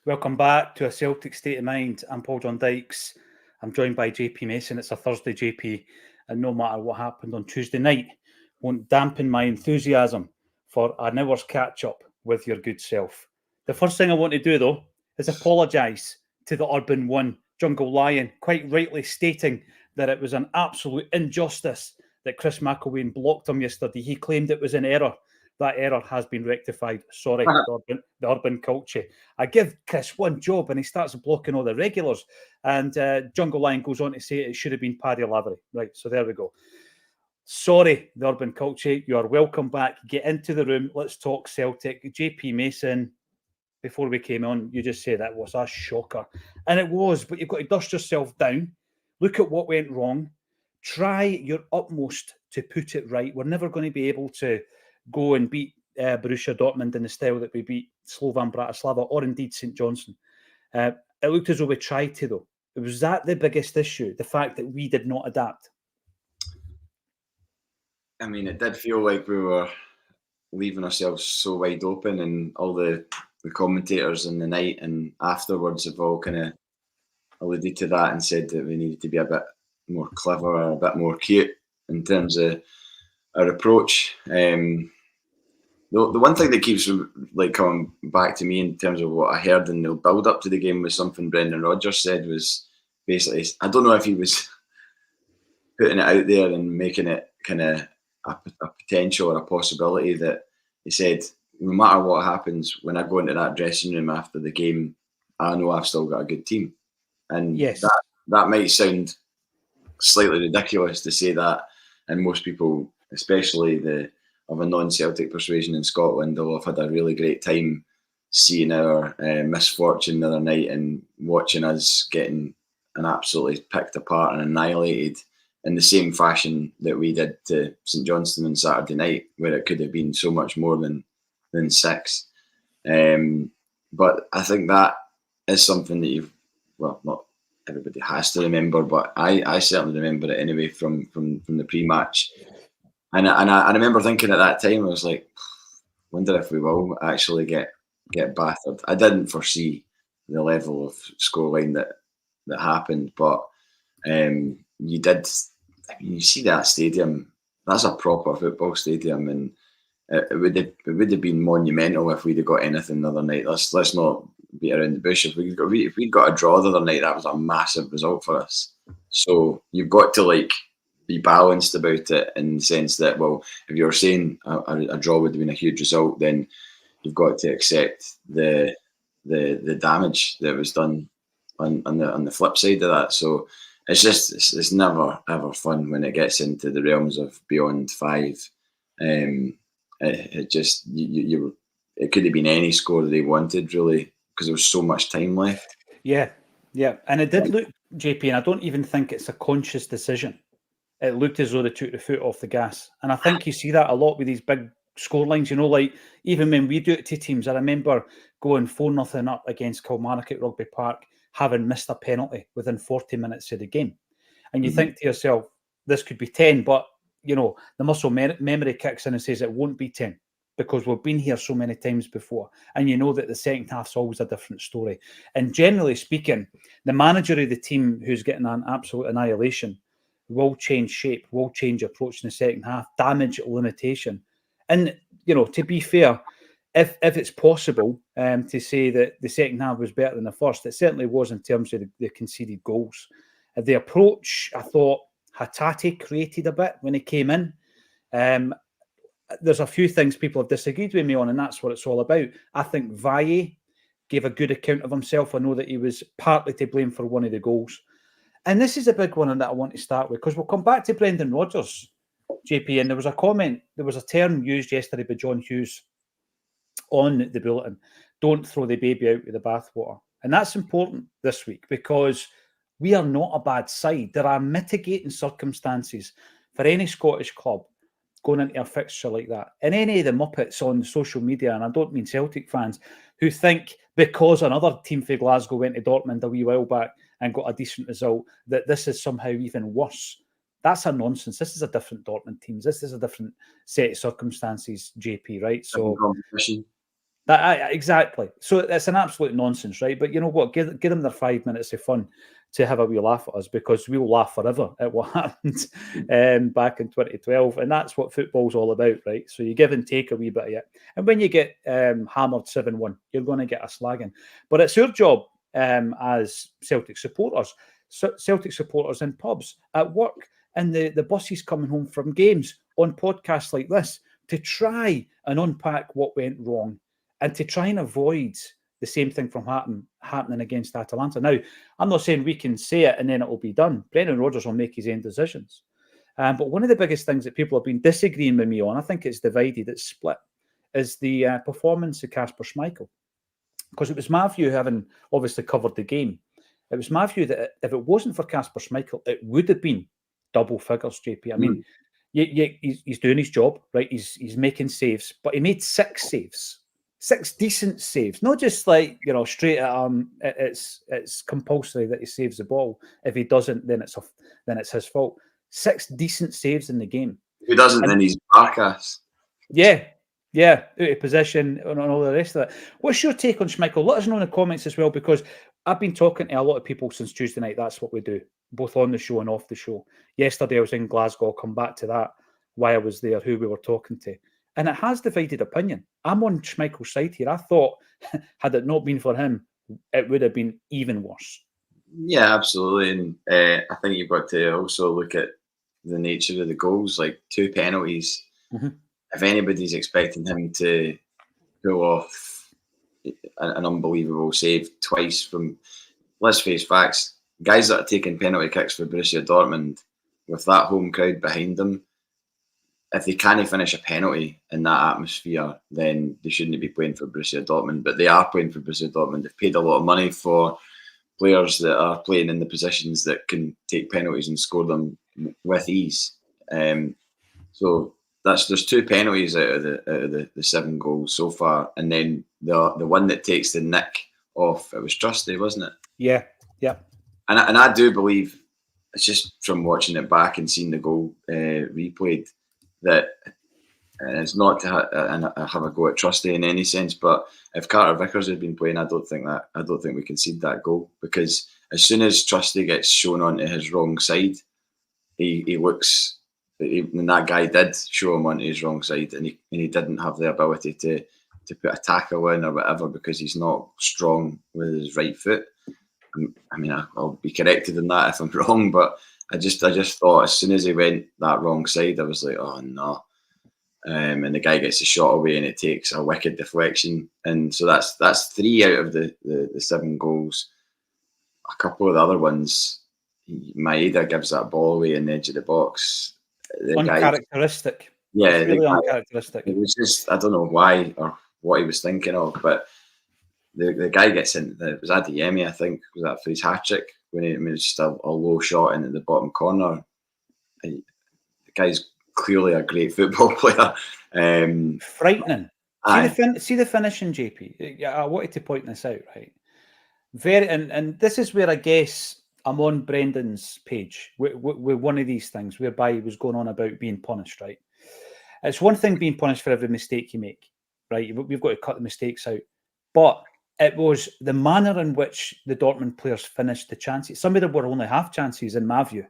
Welcome back to a Celtic State of Mind. I'm Paul John Dykes. I'm joined by JP Mason. It's a Thursday, JP, and no matter what happened on Tuesday night, won't dampen my enthusiasm for an hour's catch-up with your good self. The first thing I want to do, though, is apologise to the Urban One Jungle Lion, quite rightly stating that it was an absolute injustice that Chris McElwain blocked him yesterday. He claimed it was an error. That error has been rectified. Sorry, the urban culture. I give Chris one job and he starts blocking all the regulars. And Jungle Lion goes on to say it should have been Paddy Lavery. Right, so there we go. Sorry, the urban culture. You are welcome back. Get into the room. Let's talk Celtic. JP Mason, before we came on, you just said that was a shocker. And it was, but you've got to dust yourself down. Look at what went wrong. Try your utmost to put it right. We're never going to be able to go and beat Borussia Dortmund in the style that we beat Slovan Bratislava or indeed St Johnstone. It looked as though we tried to, though. Was that the biggest issue, the fact that we did not adapt? I mean, it did feel like we were leaving ourselves so wide open, and all the commentators in the night and afterwards have all kind of alluded to that and said that we needed to be a bit more clever, a bit more cute in terms of our approach. The one thing that keeps like coming back to me in terms of what I heard in the build up to the game was something Brendan Rodgers said, was basically, I don't know if he was putting it out there and making it kind of a potential or a possibility, that he said, no matter what happens, when I go into that dressing room after the game, I know I've still got a good team. And yes, that might sound slightly ridiculous to say that, and most people, especially of a non-Celtic persuasion in Scotland, will have had a really great time seeing our misfortune the other night and watching us getting absolutely picked apart and annihilated in the same fashion that we did to St Johnstone on Saturday night, where it could have been so much more than 6. But I think that is something that not everybody has to remember, but I certainly remember it anyway from the pre-match. And I remember thinking at that time, I was like, wonder if we will actually get battered. I didn't foresee the level of scoreline that happened, but you did. I mean, you see that stadium. That's a proper football stadium, and it would have been monumental if we'd have got anything the other night. Let's not beat around the bush. If we'd got a draw the other night, that was a massive result for us. So you've got to be balanced about it, in the sense that, well, if you're saying a draw would have been a huge result, then you've got to accept the damage that was done on the flip side of that. So it's never ever fun when it gets into the realms of beyond 5. It just it could have been any score they wanted, really, because there was so much time left. Yeah, and it did look, JP, and I don't even think it's a conscious decision. It looked as though they took the foot off the gas. And I think you see that a lot with these big scorelines, like even when we do it to teams. I remember going 4-0 up against Kilmarnock at Rugby Park, having missed a penalty within 40 minutes of the game. And you think to yourself, this could be 10, but, the muscle memory kicks in and says it won't be 10, because we've been here so many times before. And you know that the second half's always a different story. And generally speaking, the manager of the team who's getting an absolute annihilation will change shape, will change approach in the second half, damage limitation. And, to be fair, if it's possible to say that the second half was better than the first, it certainly was in terms of the conceded goals. The approach, I thought Hatate created a bit when he came in. There's a few things people have disagreed with me on, and that's what it's all about. I think Valle gave a good account of himself. I know that he was partly to blame for one of the goals. And this is a big one that I want to start with, because we'll come back to Brendan Rodgers, JP, and there was a term used yesterday by John Hughes on the bulletin: don't throw the baby out with the bathwater. And that's important this week, because we are not a bad side. There are mitigating circumstances for any Scottish club going into a fixture like that. And any of the Muppets on social media, and I don't mean Celtic fans, who think because another team for Glasgow went to Dortmund a wee while back and got a decent result, that this is somehow even worse. That's a nonsense. This is a different Dortmund team. This is a different set of circumstances, JP, right? So, competition. Exactly. So it's an absolute nonsense, right? But you know what? Give them their 5 minutes of fun to have a wee laugh at us, because we'll laugh forever at what happened back in 2012. And that's what football's all about, right? So you give and take a wee bit of it. And when you get hammered 7-1, you're going to get a slagging. But it's our job as Celtic supporters, Celtic supporters in pubs, at work, and the buses coming home from games, on podcasts like this, to try and unpack what went wrong, and to try and avoid the same thing from happening against Atalanta. Now, I'm not saying we can say it and then it will be done. Brendan Rodgers will make his own decisions. But one of the biggest things that people have been disagreeing with me on, I think it's divided, it's split, is the performance of Kasper Schmeichel. Because it was my view, having obviously covered the game, it was my view that if it wasn't for Kasper Schmeichel, it would have been double figures, JP. I mean, he's doing his job, right? He's making saves, but he made 6 saves. 6 decent saves, not just like, you know, straight at it's compulsory that he saves the ball. If he doesn't, then it's his fault. 6 decent saves in the game. Who doesn't, then he's Barkas. Yeah, out of position and all the rest of it. What's your take on Schmeichel? Let us know in the comments as well, because I've been talking to a lot of people since Tuesday night. That's what we do, both on the show and off the show. Yesterday I was in Glasgow. I'll come back to that, why I was there, who we were talking to. And it has divided opinion. I'm on Schmeichel's side here. I thought, had it not been for him, it would have been even worse. Yeah, absolutely. And I think you've got to also look at the nature of the goals, like 2 penalties. Mm-hmm. If anybody's expecting him to pull off an unbelievable save twice from, let's face facts, guys that are taking penalty kicks for Borussia Dortmund with that home crowd behind them, if they can't finish a penalty in that atmosphere, then they shouldn't be playing for Borussia Dortmund. But they are playing for Borussia Dortmund. They've paid a lot of money for players that are playing in the positions that can take penalties and score them with ease. So there's 2 penalties out of the 7 goals so far, and then the one that takes the nick off, it was Trusty, wasn't it? Yeah. And I do believe, it's just from watching it back and seeing the goal replayed, that, and it's not to have a go at Trusty in any sense, but if Carter Vickers had been playing, I don't think we concede that goal, because as soon as Trusty gets shown onto his wrong side, he looks, and that guy did show him onto his wrong side, and he didn't have the ability to put a tackle in or whatever, because he's not strong with his right foot. I mean, I'll be corrected in that if I'm wrong, but I just thought as soon as he went that wrong side, I was like, oh no. And the guy gets a shot away and it takes a wicked deflection. And so that's 3 out of the 7 goals. A couple of the other ones, Maeda gives that ball away in the edge of the box. Uncharacteristic. Yeah, really uncharacteristic. It was just, I don't know why or what he was thinking of, but the guy gets in. It was Adeyemi, I think, was that for his hat trick, when it was just a low shot into the bottom corner. The guy's clearly a great football player. Frightening. See the finishing, JP. I wanted to point this out, right? And this is where I guess I'm on Brendan's page with one of these things, whereby he was going on about being punished, right? It's one thing being punished for every mistake you make, right? We've got to cut the mistakes out. But it was the manner in which the Dortmund players finished the chances. Some of them were only half chances, in my view.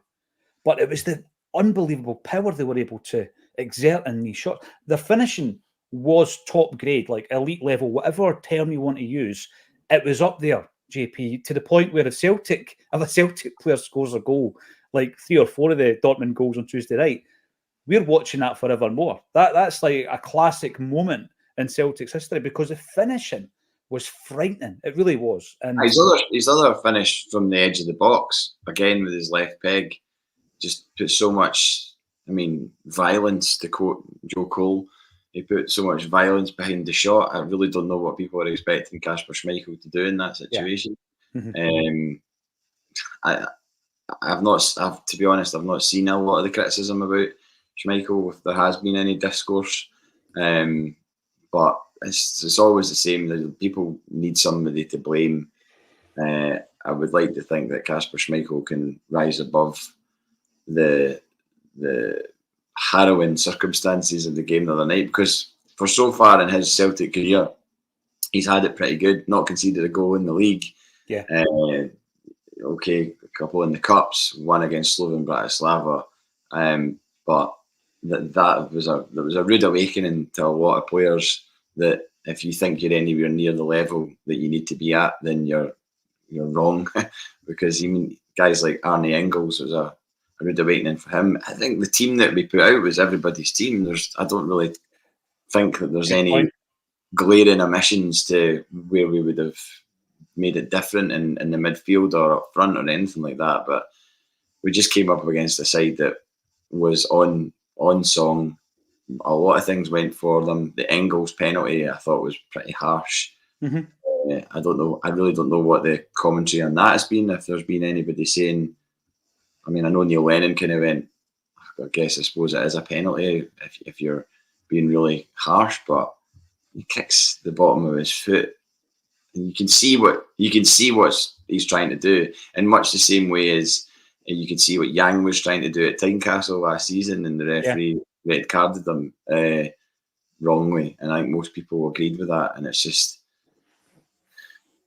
But it was the unbelievable power they were able to exert in these shots. The finishing was top grade, like elite level, whatever term you want to use. It was up there, JP, to the point where if a Celtic player scores a goal, like 3 or 4 of the Dortmund goals on Tuesday night, we're watching that forevermore. That's like a classic moment in Celtic's history, because the finishing was frightening. It really was. And his other finish from the edge of the box, again with his left peg, just put so much, violence, to quote Joe Cole. He put so much violence behind the shot. I really don't know what people are expecting Kasper Schmeichel to do in that situation. Yeah. To be honest, I've not seen a lot of the criticism about Schmeichel, if there has been any discourse. But it's always the same. People need somebody to blame. I would like to think that Kasper Schmeichel can rise above the harrowing circumstances of the game the other night, because for so far in his Celtic career, he's had it pretty good. Not conceded a goal in the league. Yeah. Okay, a couple in the cups, one against Slovan Bratislava, but that was a rude awakening to a lot of players. That if you think you're anywhere near the level that you need to be at, then you're wrong, because guys like Arne Engels was a rude awakening for him. I think the team that we put out was everybody's team. I don't really think that there's any glaring omissions to where we would have made it different in the midfield or up front or anything like that. But we just came up against a side that was on song. A lot of things went for them. The Engels penalty I thought was pretty harsh. Mm-hmm. I don't know. I really don't know what the commentary on that has been. If there's been anybody saying, I mean, I know Neil Lennon kind of went, I suppose it is a penalty if you're being really harsh, but he kicks the bottom of his foot, and you can see what he's trying to do, in much the same way as you can see what Yang was trying to do at Tynecastle last season, and the referee red carded them wrongly, and I think most people agreed with that. And it's just,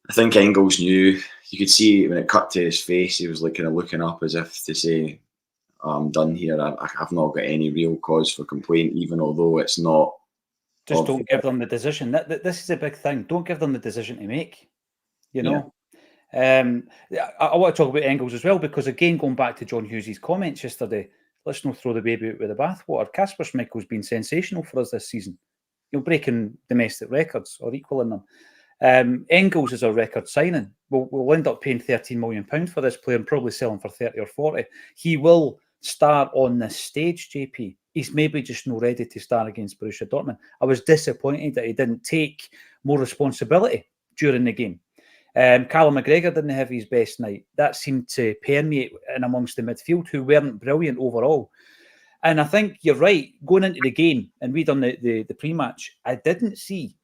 I think Engels knew. You could see when it cut to his face, he was like kind of looking up as if to say, oh, "I'm done here. I've not got any real cause for complaint, even although it's not." Just don't give them the decision. This is a big thing. Don't give them the decision to make. You know. Yeah. I want to talk about Engels as well, because again, going back to John Hughes' comments yesterday, let's not throw the baby out with the bathwater. Kasper Schmeichel's been sensational for us this season. Breaking domestic records or equaling them. Engels is a record signing. We'll end up paying £13 million for this player and probably selling for 30 or 40. He will start on this stage, JP. He's maybe just not ready to start against Borussia Dortmund. I was disappointed that he didn't take more responsibility during the game. Callum McGregor didn't have his best night. That seemed to permeate in amongst the midfield, who weren't brilliant overall. And I think you're right. Going into the game, and we done the pre-match, I didn't see,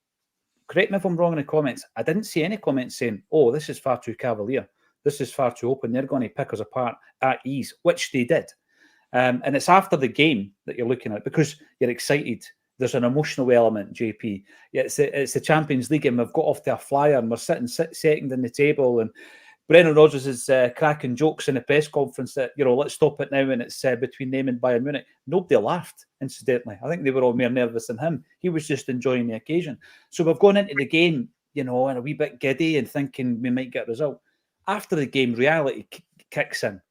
correct me if I'm wrong in the comments, I didn't see any comments saying, oh, this is far too cavalier. This is far too open. They're going to pick us apart at ease, which they did. And it's after the game that you're looking at, because you're excited. There's an emotional element, JP. It's the Champions League, and we've got off to a flyer, and we're sitting second in the table, and Brendan Rodgers is cracking jokes in a press conference that, let's stop it now, and it's between them and Bayern Munich. Nobody laughed, incidentally. I think they were all more nervous than him. He was just enjoying the occasion. So we've gone into the game, and a wee bit giddy and thinking we might get a result. After the game, reality kicks in,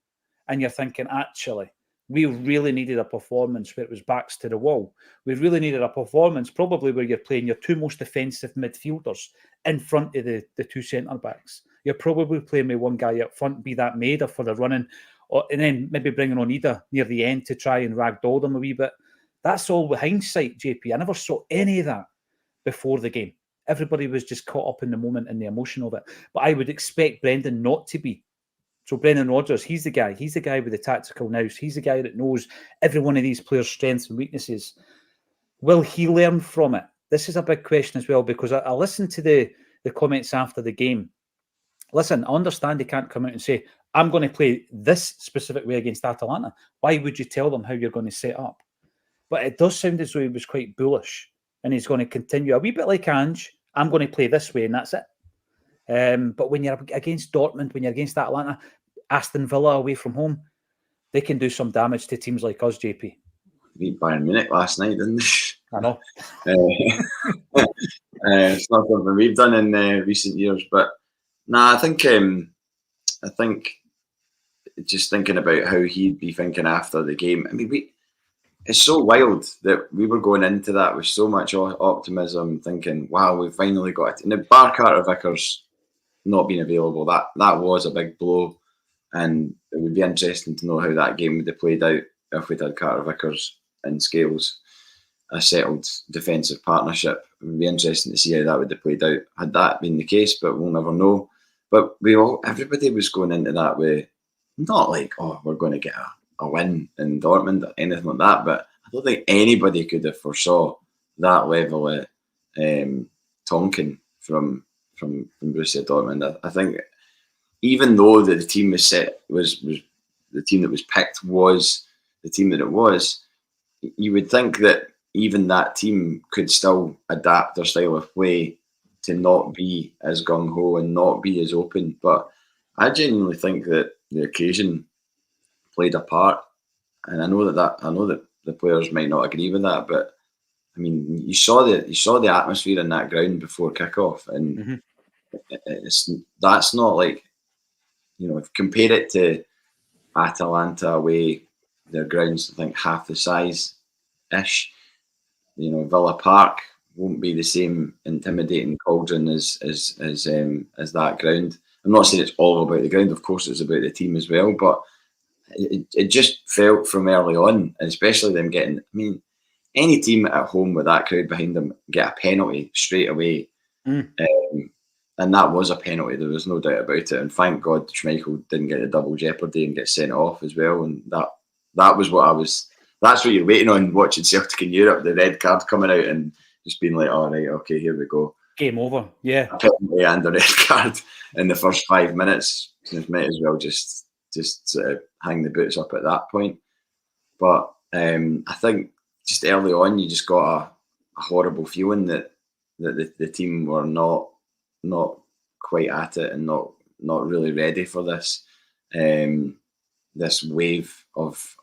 and you're thinking, actually, we really needed a performance where it was backs to the wall. We really needed a performance probably where you're playing your two most defensive midfielders in front of the two centre-backs. You're probably playing with one guy up front, be that Maida for the running, and then maybe bringing on Ida near the end to try and ragdoll them a wee bit. That's all with hindsight, JP. I never saw any of that before the game. Everybody was just caught up in the moment and the emotion of it. But I would expect Brendan not to be. So Brendan Rodgers, he's the guy. He's the guy with the tactical nous. He's the guy that knows every one of these players' strengths and weaknesses. Will he learn from it? This is a big question as well, because I listened to the comments after the game. Listen, I understand they can't come out and say, I'm going to play this specific way against Atalanta. Why would you tell them how you're going to set up? But it does sound as though he was quite bullish, and he's going to continue a wee bit like Ange. I'm going to play this way, and that's it. But when you're against Dortmund, when you're against Atlanta, Aston Villa away from home, they can do some damage to teams like us, JP. Beat Bayern Munich last night, didn't they? I know. It's not something we've done in recent years, but I think just thinking about how he'd be thinking after the game. I mean, it's so wild that we were going into that with so much optimism, thinking, "Wow, we've finally got it." And the bar Carter Vickers not being available, that was a big blow, and it would be interesting to know how that game would have played out if we'd had Carter Vickers and Scales, a settled defensive partnership. It would be interesting to see how that would have played out had that been the case, but we'll never know. But everybody was going into that with not like, oh, we're going to get a win in Dortmund or anything like that, but I don't think anybody could have foresaw that level of Tonkin from Borussia Dortmund. I think even though that the team was the team that was picked was the team that it was, you would think that even that team could still adapt their style of play not be as gung ho and not be as open. But I genuinely think that the occasion played a part, and I know that the players might not agree with that, but I mean, you saw the atmosphere in that ground before kickoff, and that's not like, if you compare it to Atalanta away, their grounds I think half the size ish. Villa Park won't be the same intimidating cauldron as that ground. I'm not saying it's all about the ground, of course it's about the team as well, but it just felt from early on, and especially them getting, I mean, any team at home with that crowd behind them get a penalty straight away. And that was a penalty, there was no doubt about it. And thank God Schmeichel didn't get the double jeopardy and get sent off as well. And that was that's what you're waiting on watching Celtic in Europe, the red card coming out and just being like, all right, okay, here we go. Game over, yeah. A penalty and a red card in the first 5 minutes. So it might as well just hang the boots up at that point. But I think just early on, you just got a horrible feeling that the team were not quite at it and not really ready for this this wave of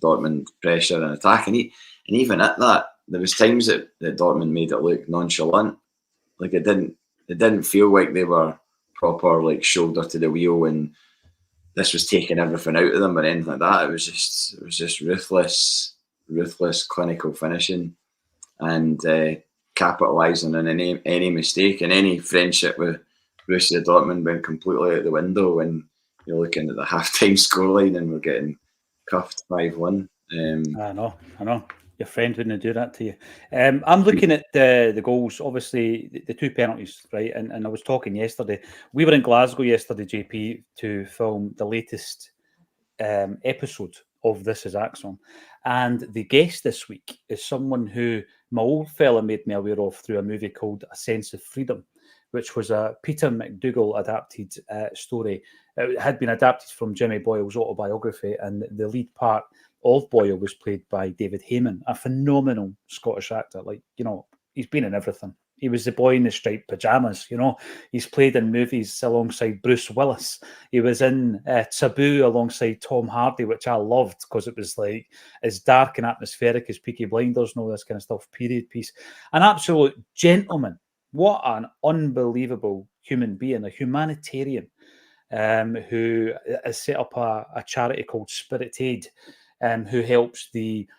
Dortmund pressure and attack. And even at that, there was times that Dortmund made it look nonchalant. Like it didn't feel like they were proper like shoulder to the wheel and this was taking everything out of them or anything like that. It was just ruthless clinical finishing and capitalising on any mistake, and any friendship with Borussia Dortmund went completely out the window when you're looking at the half-time scoreline and we're getting cuffed 5-1. I know. Your friend wouldn't do that to you. I'm looking at the goals, obviously the two penalties, right? And I was talking yesterday. We were in Glasgow yesterday, JP, to film the latest episode of This Is Acsom. And the guest this week is someone who my old fella made me aware of through a movie called A Sense of Freedom, which was a Peter McDougall adapted story. It had been adapted from Jimmy Boyle's autobiography, and the lead part of Boyle was played by David Heyman, a phenomenal Scottish actor. Like, he's been in everything. He was the boy in the striped pajamas, He's played in movies alongside Bruce Willis. He was in Taboo alongside Tom Hardy, which I loved because it was like as dark and atmospheric as Peaky Blinders and all this kind of stuff, period piece. An absolute gentleman. What an unbelievable human being, a humanitarian who has set up a charity called Spirit Aid, who helps the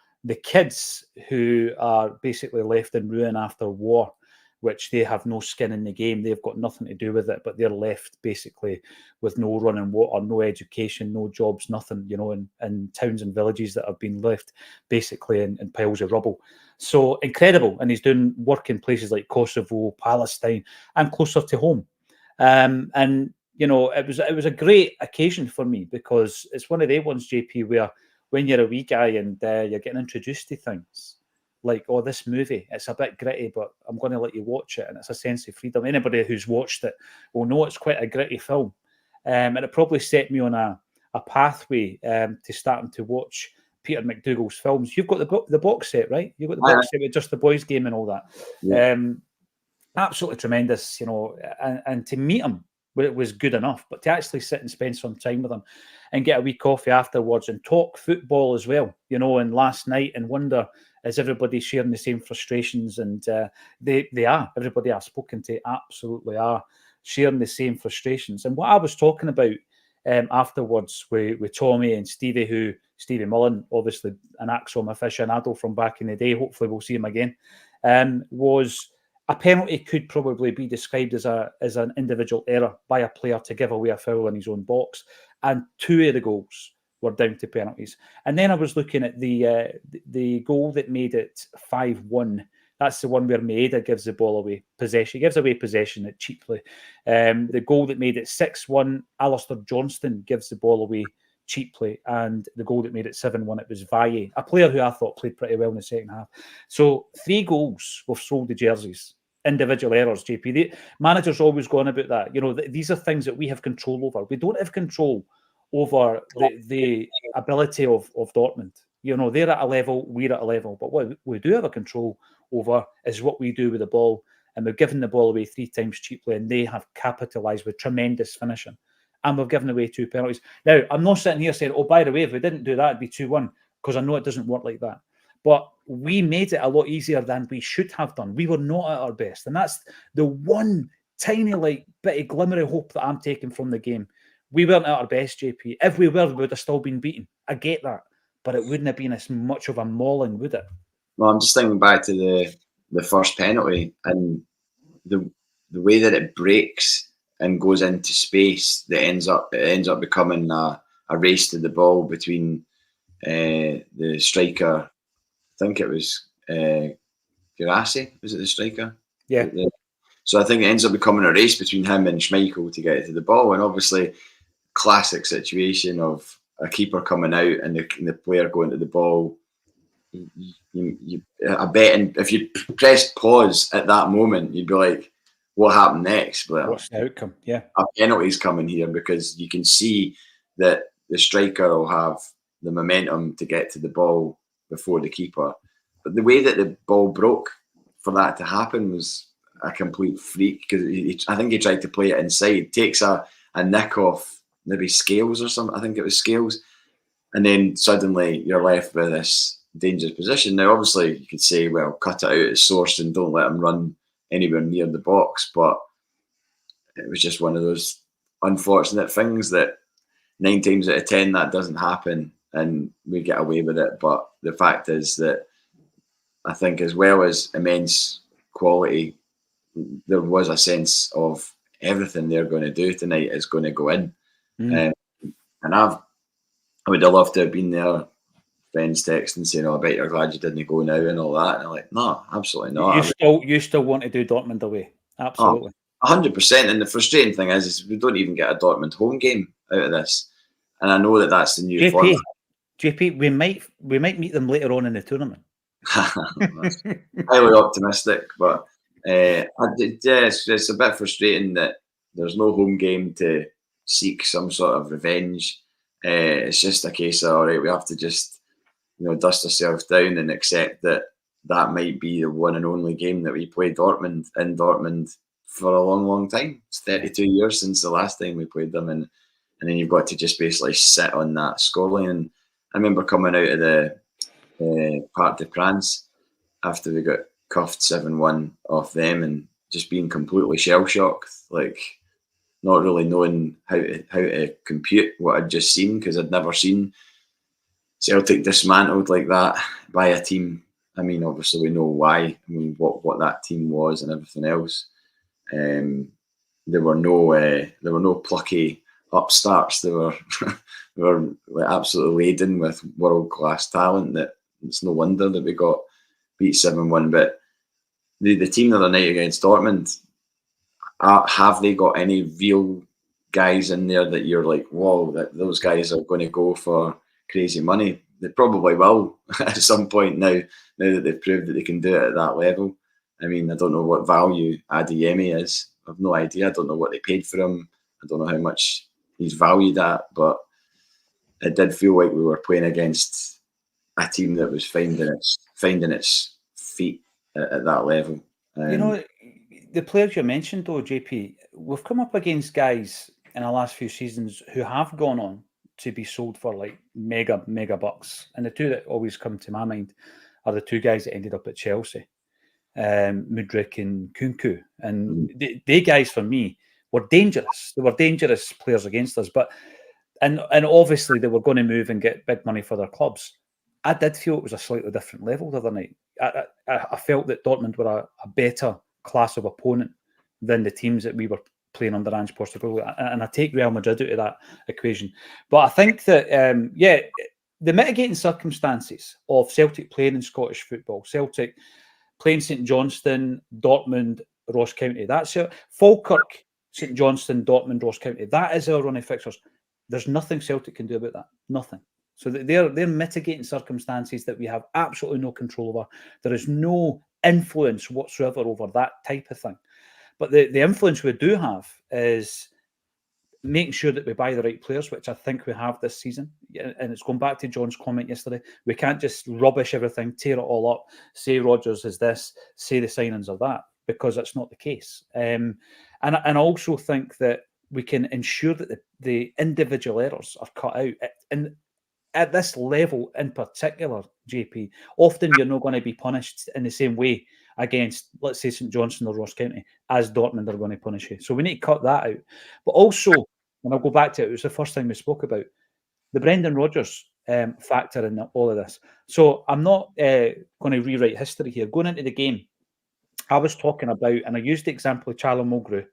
kids who are basically left in ruin after war, which they have no skin in the game. They've got nothing to do with it, but they're left basically with no running water, no education, no jobs, nothing, in towns and villages that have been left basically in piles of rubble. So incredible. And he's doing work in places like Kosovo, Palestine, and closer to home. And it was a great occasion for me because it's one of the ones, JP, where when you're a wee guy and you're getting introduced to things, like, this movie, it's a bit gritty, but I'm going to let you watch it. And it's A Sense of Freedom. Anybody who's watched it will know it's quite a gritty film. And it probably set me on a pathway to starting to watch Peter McDougall's films. You've got the box set, right? You've got the box set with Just the Boys Game and all that. Yeah. Absolutely tremendous, and to meet him, it was good enough. But to actually sit and spend some time with him and get a wee coffee afterwards and talk football as well, and last night and wonder, is everybody sharing the same frustrations? And they are. Everybody I've spoken to absolutely are sharing the same frustrations. And what I was talking about afterwards with Tommy and Stevie Mullen, obviously an Acsom aficionado from back in the day, hopefully we'll see him again, was a penalty could probably be described as an individual error by a player to give away a foul in his own box. And two of the goals were down to penalties. And then I was looking at the goal that made it 5-1. That's the one where Maeda gives the ball away possession. He gives away possession cheaply. The goal that made it 6-1, Alistair Johnston gives the ball away cheaply. And the goal that made it 7-1, it was Valle, a player who I thought played pretty well in the second half. So 3 goals with sold the jerseys. Individual errors, JP. The managers always go on about that. These are things that we have control over. We don't have control over the ability of Dortmund. They're at a level, we're at a level. But what we do have a control over is what we do with the ball and we've given the ball away 3 times cheaply, and they have capitalised with tremendous finishing. And we've given away 2 penalties. Now, I'm not sitting here saying, oh, by the way, if we didn't do that, it'd be 2-1, because I know it doesn't work like that. But we made it a lot easier than we should have done. We were not at our best. And that's the one tiny bit of glimmer of hope that I'm taking from the game. We weren't at our best, JP. If we were, we would have still been beaten. I get that. But it wouldn't have been as much of a mauling, would it? Well, I'm just thinking back to the first penalty and the way that it breaks and goes into space that ends up becoming a race to the ball between the striker. I think it was Girassi. Was it the striker? Yeah. So I think it ends up becoming a race between him and Schmeichel to get to the ball. And obviously, classic situation of a keeper coming out and the player going to the ball. I bet if you press pause at that moment, you'd be like, what happened next? Well, what's the outcome? Yeah. A penalty's coming here, because you can see that the striker will have the momentum to get to the ball before the keeper. But the way that the ball broke for that to happen was a complete freak, because I think he tried to play it inside, takes a nick off maybe Scales or something. I think it was Scales. And then suddenly you're left with this dangerous position. Now, obviously, you could say, well, cut it out at source and don't let him run anywhere near the box. But it was just one of those unfortunate things that 9 times out of 10 that doesn't happen and we get away with it. But the fact is that I think, as well as immense quality, there was a sense of everything they're going to do tonight is going to go in. And I would have loved to have been there, friends texting saying, oh, I bet you're glad you didn't go now and all that. And I'm like, no, absolutely not. You still want to do Dortmund away. Absolutely. 100%. And the frustrating thing is we don't even get a Dortmund home game out of this. And I know that that's the new format. JP, we might meet them later on in the tournament. Highly optimistic, but it's a bit frustrating that there's no home game to seek some sort of revenge. It's just a case of, all right, we have to just dust ourselves down and accept that might be the one and only game that we played Dortmund in Dortmund for a long, long time. It's 32 years since the last time we played them, and then you've got to just basically sit on that scoreline. And I remember coming out of the Parc des Princes after we got cuffed 7-1 off them and just being completely shell-shocked, like not really knowing how to compute what I'd just seen, because I'd never seen Celtic dismantled like that by a team. I mean, obviously we know why. I mean, what that team was and everything else. There were no plucky upstarts. They were like absolutely laden with world class talent. That it's no wonder that we got beat 7-1. But the team the other night against Dortmund, have they got any real guys in there that you're like, whoa, that those guys are going to go for crazy money? They probably will at some point now that they've proved that they can do it at that level. I mean, I don't know what value Adeyemi is. I've no idea. I don't know what they paid for him. I don't know how much he's valued at, but it did feel like we were playing against a team that was finding its feet at that level. The players you mentioned, though, JP, we've come up against guys in the last few seasons who have gone on to be sold for like mega bucks. And the two that always come to my mind are the 2 guys that ended up at Chelsea, Mudryk and Kunku. And they guys, for me, were dangerous. They were dangerous players against us. And obviously they were going to move and get big money for their clubs. I did feel it was a slightly different level the other night. I felt that Dortmund were a better class of opponent than the teams that we were playing under Ange Postecoglou, and I take Real Madrid out of that equation. But I think that the mitigating circumstances of Celtic playing in Scottish football, Celtic playing St Johnstone, Dortmund, Ross County, that's it. Falkirk, St Johnstone, Dortmund, Ross County, that is our running fixtures. There's nothing Celtic can do about that. Nothing. So they're mitigating circumstances that we have absolutely no control over. There is no influence whatsoever over that type of thing. But the influence we do have is making sure that we buy the right players, which I think we have this season. And it's going back to John's comment yesterday. We can't just rubbish everything, tear it all up, say Rodgers is this, say the signings are that. because that's not the case. And I also think that we can ensure that the individual errors are cut out. And at this level in particular, JP, often you're not going to be punished in the same way against, let's say, St Johnstone or Ross County as Dortmund are going to punish you. So we need to cut that out. But also, and I'll go back to it, it was the first thing we spoke about, the Brendan Rodgers factor in all of this. So I'm not going to rewrite history here. Going into the game, I was talking about, and I used the example of Charlie Mulgrew.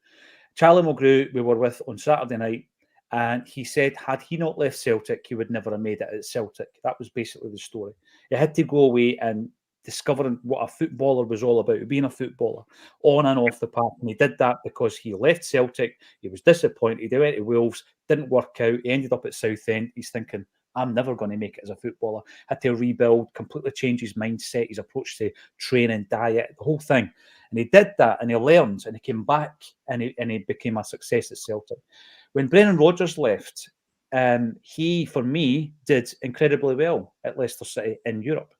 Charlie Mulgrew, we were with on Saturday night, and he said, had he not left Celtic, he would never have made it at Celtic. That was basically the story. He had to go away and discovering what a footballer was all about, being a footballer, on and off the park. And he did that because he left Celtic. He was disappointed. He went to Wolves, didn't work out. He ended up at Southend. He's thinking, I'm never going to make it as a footballer. Had to rebuild, completely change his mindset, his approach to training, diet, the whole thing. And he did that, and he learned, and he came back, and he became a success at Celtic. When Brendan Rodgers left, he, for me, did incredibly well at Leicester City in Europe.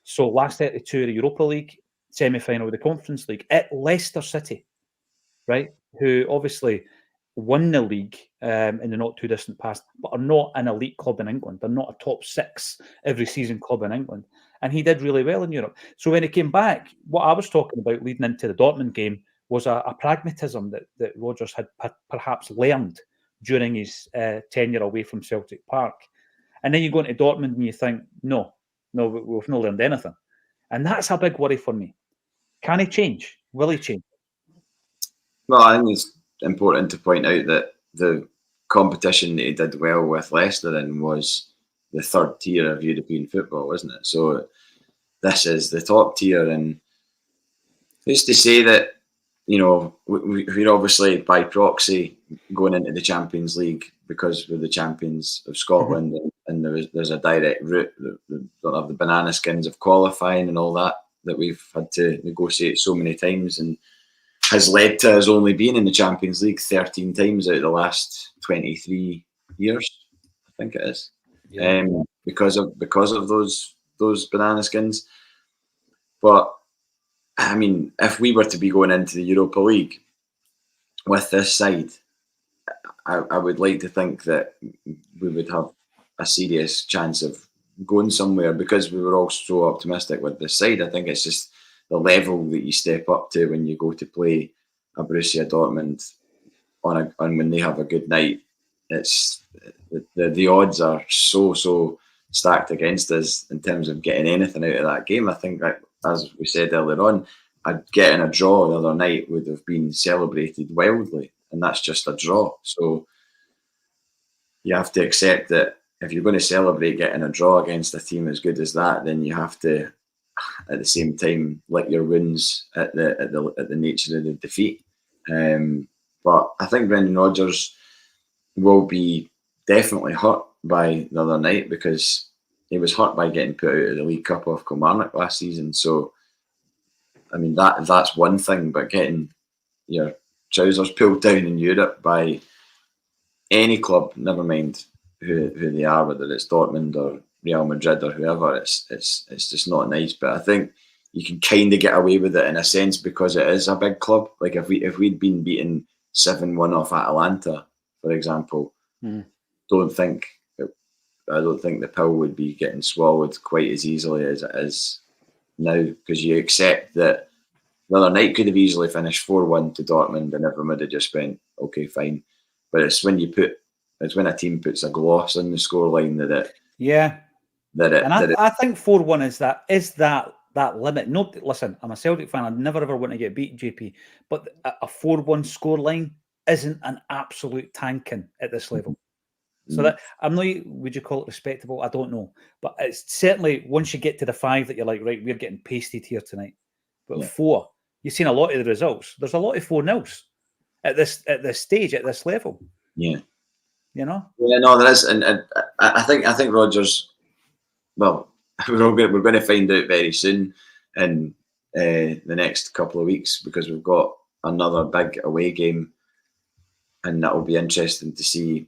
So last 32 of the Europa League, semi-final of the Conference League at Leicester City, right? Who obviously won the league in the not too distant past, but are not an elite club in England. They're not a top 6 every season club in England. And he did really well in Europe. So when he came back, what I was talking about leading into the Dortmund game was a pragmatism that Rodgers had perhaps learned during his tenure away from Celtic Park. And then you go into Dortmund and you think, no, we've not learned anything. And that's a big worry for me. Can he change? Will he change? Well, I think it's important to point out that the competition that he did well with Leicester in was the third tier of European football, wasn't it? So this is the top tier. And who's to say that, we're obviously by proxy going into the Champions League because we're the champions of Scotland, and there's a direct route. They don't have the banana skins of qualifying and all that we've had to negotiate so many times, and has led to us only being in the Champions League 13 times out of the last 23 years, I think it is. Yeah. Because of those banana skins. But I mean, if we were to be going into the Europa League with this side, I would like to think that we would have a serious chance of going somewhere, because we were all so optimistic with this side. I think it's just the level that you step up to when you go to play a Borussia Dortmund on when they have a good night. It's the odds are so stacked against us in terms of getting anything out of that game. I think that, as we said earlier on, getting a draw the other night would have been celebrated wildly, and that's just a draw. So you have to accept that if you're going to celebrate getting a draw against a team as good as that, then you have to, at the same time, lick your wounds at the nature of the defeat. But I think Brendan Rodgers will be definitely hurt by the other night, because he was hurt by getting put out of the League Cup off Kilmarnock last season. So, I mean, that's one thing, but getting your trousers pulled down in Europe by any club, never mind who they are, whether it's Dortmund or Real Madrid or whoever, it's just not nice. But I think you can kind of get away with it in a sense because it is a big club. Like if we'd been beaten 7-1 off Atalanta, for example, I don't think the pill would be getting swallowed quite as easily as it is now, because you accept that the other night could have easily finished 4-1 to Dortmund and everyone would have just went, okay, fine. But it's when a team puts a gloss on the scoreline I think 4-1 is that limit. No, listen, I'm a Celtic fan. I'd never ever want to get beat, JP. But a 4-1 scoreline isn't an absolute tanking at this level. So that I'm not. Would you call it respectable? I don't know. But it's certainly once you get to the 5 that you're like, right, we're getting pasted here tonight. But 4, you've seen a lot of the results. There's a lot of 4-0s at this stage, at this level. Yeah. You know? Yeah, no, there is, and I think Rodgers. Well, we're going to find out very soon in the next couple of weeks, because we've got another big away game, and that will be interesting to see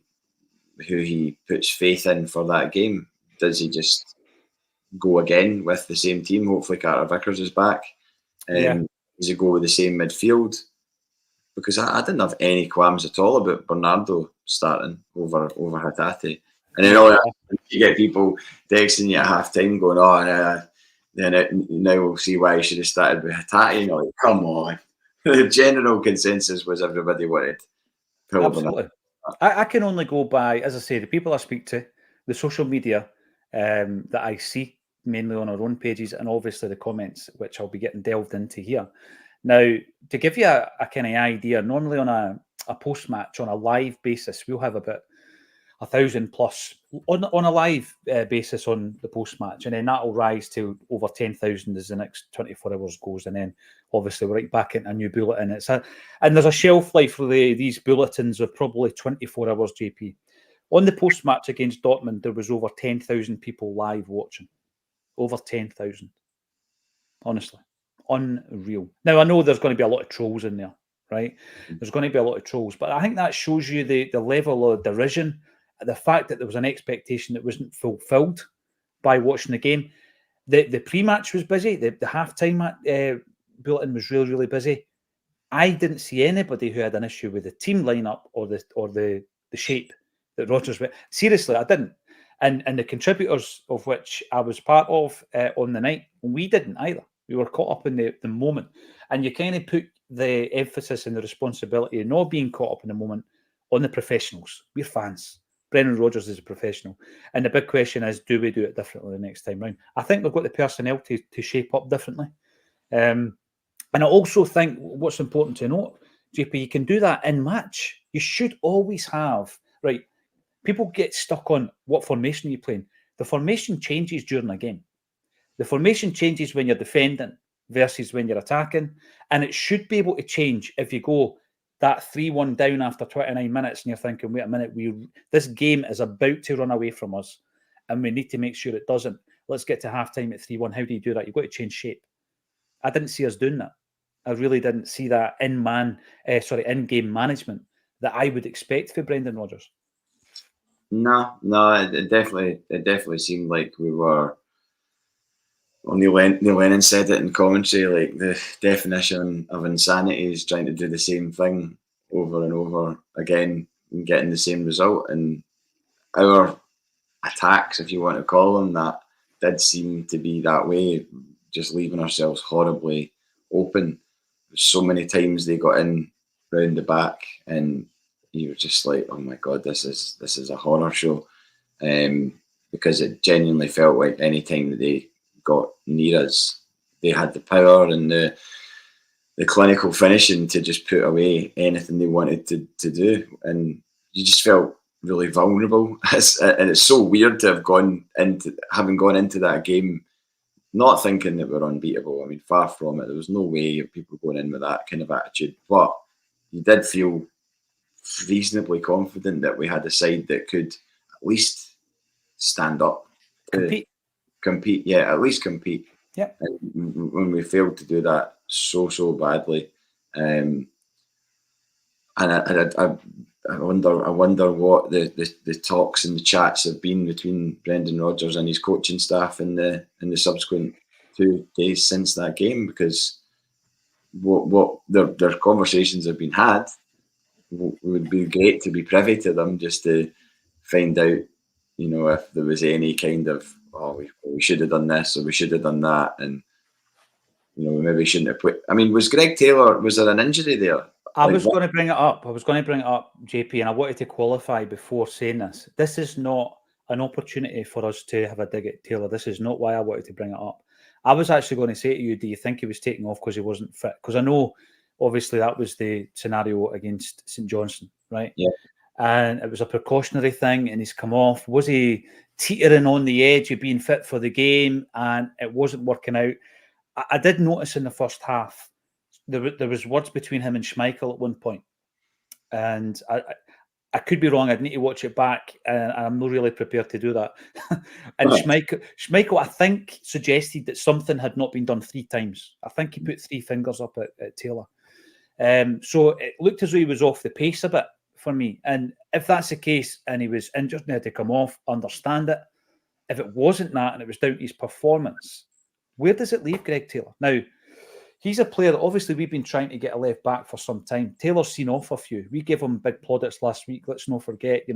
who he puts faith in for that game. Does he just go again with the same team? Hopefully, Carter Vickers is back. Does he go with the same midfield? Because I didn't have any qualms at all about Bernardo starting over Hatate. And then you get people texting you at half time going, then now we'll see why you should have started with Hatate. Like, come on. The general consensus was everybody wanted. Absolutely. I can only go by, as I say, the people I speak to, the social media that I see, mainly on our own pages, and obviously the comments, which I'll be getting delved into here. Now, to give you a kind of idea, normally on a post-match, on a live basis, we'll have about 1,000 plus on a live basis on the post-match, and then that will rise to over 10,000 as the next 24 hours goes, and then obviously we're right back into a new bulletin. And there's a shelf life for these bulletins of probably 24 hours, JP. On the post-match against Dortmund, there was over 10,000 people live watching. Over 10,000. Honestly. Unreal. Now, I know there's going to be a lot of trolls in there, right? There's going to be a lot of trolls, but I think that shows you the level of derision, the fact that there was an expectation that wasn't fulfilled by watching the game. The pre-match was busy. The half-time bulletin was really, really busy. I didn't see anybody who had an issue with the team lineup or the shape that Rodgers went. Seriously, I didn't. And the contributors of which I was part of on the night, we didn't either. We were caught up in the moment. And you kind of put the emphasis and the responsibility of not being caught up in the moment on the professionals. We're fans. Brendan Rodgers is a professional. And the big question is, do we do it differently the next time round? I think we've got the personnel to shape up differently. And I also think what's important to note, JP, you can do that in match. You should always have, right, people get stuck on what formation you're playing. The formation changes during a game. The formation changes when you're defending versus when you're attacking. And it should be able to change if you go that 3-1 down after 29 minutes and you're thinking, wait a minute, this game is about to run away from us and we need to make sure it doesn't. Let's get to halftime at 3-1. How do you do that? You've got to change shape. I didn't see us doing that. I really didn't see that in-game management that I would expect for Brendan Rodgers. No, it definitely seemed like we were. Neil Lennon said it in commentary, like the definition of insanity is trying to do the same thing over and over again and getting the same result. And our attacks, if you want to call them that, did seem to be that way, just leaving ourselves horribly open. So many times they got in round the back, and you were just like, "Oh my God, this is a horror show," because it genuinely felt like any time that they got near us, they had the power and the clinical finishing to just put away anything they wanted to do, and you just felt really vulnerable. And it's so weird to have gone into that game not thinking that we're unbeatable. I mean, far from it. There was no way of people going in with that kind of attitude, but you did feel reasonably confident that we had a side that could at least stand up, compete. Yeah, at least compete. Yeah. And when we failed to do that so badly, and I wonder what the talks and the chats have been between Brendan Rodgers and his coaching staff in the subsequent 2 days since that game, because what their conversations have been had. It would be great to be privy to them, just to find out, if there was any kind of, we should have done this or we should have done that, and we maybe shouldn't have put. I mean, was Greg Taylor? Was there an injury there? I was going to bring it up, JP, and I wanted to qualify before saying this. This is not an opportunity for us to have a dig at Taylor. This is not why I wanted to bring it up. I was actually going to say to you, do you think he was taking off because he wasn't fit? Because I know, obviously, that was the scenario against St Johnstone, right? Yeah. And it was a precautionary thing, and he's come off. Was he teetering on the edge of being fit for the game, and it wasn't working out? I did notice in the first half, there was words between him and Schmeichel at one point, and I could be wrong. I'd need to watch it back, and I'm not really prepared to do that. And Schmeichel, I think, suggested that something had not been done 3 times. I think he put 3 fingers up at Taylor. So it looked as though he was off the pace a bit for me. And if that's the case, and he was injured and had to come off, understand it. If it wasn't that, and it was down to his performance, where does it leave Greg Taylor? Now, He's a player that obviously we've been trying to get a left back for some time. Taylor's seen off a few. We gave him big plaudits last week. Let's not forget,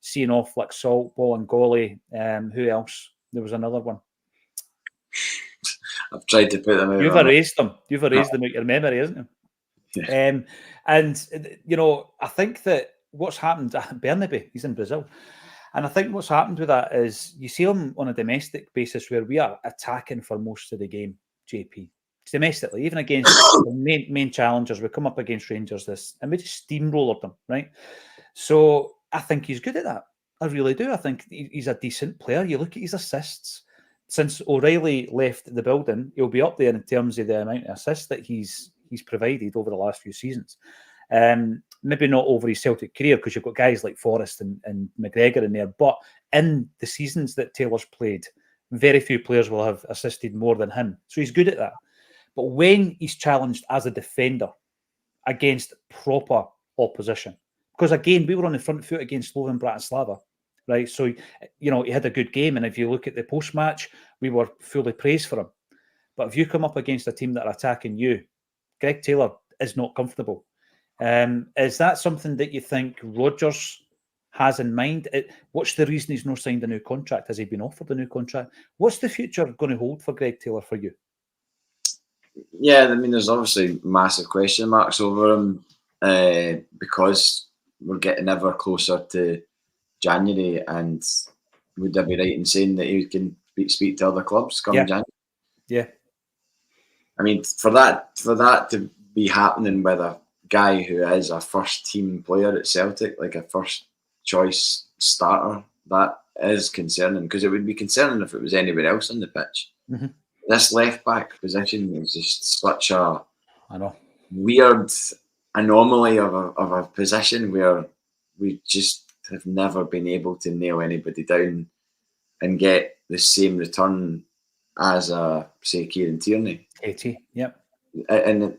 seeing off like Salt, Ball and Golly. Who else? There was another one. I've tried to put them out. You've erased them. You've erased them out your memory, isn't it? Yeah. I think that what's happened at Bernabe, he's in Brazil. And I think what's happened with that is you see him on a domestic basis where we are attacking for most of the game, JP. Domestically, even against the main challengers, we come up against Rangers and we just steamroller them, right? So I think he's good at that. I really do. I think he's a decent player. You look at his assists. Since O'Reilly left the building, he'll be up there in terms of the amount of assists that he's provided over the last few seasons. Maybe not over his Celtic career because you've got guys like Forrest and McGregor in there, but in the seasons that Taylor's played, very few players will have assisted more than him. So he's good at that. But when he's challenged as a defender against proper opposition, because again, we were on the front foot against Slovan Bratislava, right? So, he had a good game. And if you look at the post-match, we were fully praised for him. But if you come up against a team that are attacking you, Greg Taylor is not comfortable. Is that something that you think Rodgers has in mind? What's the reason he's not signed a new contract? Has he been offered a new contract? What's the future going to hold for Greg Taylor for you? Yeah, I mean, there's obviously massive question marks over him because we're getting ever closer to January, and would I be right in saying that he can speak to other clubs come January? Yeah. I mean, for that to be happening with a guy who is a first team player at Celtic, like a first choice starter, that is concerning, because it would be concerning if it was anywhere else on the pitch. Mm-hmm. This left back position is just such a weird anomaly of a position where we just have never been able to nail anybody down and get the same return as say Kieran Tierney. 80, yep. And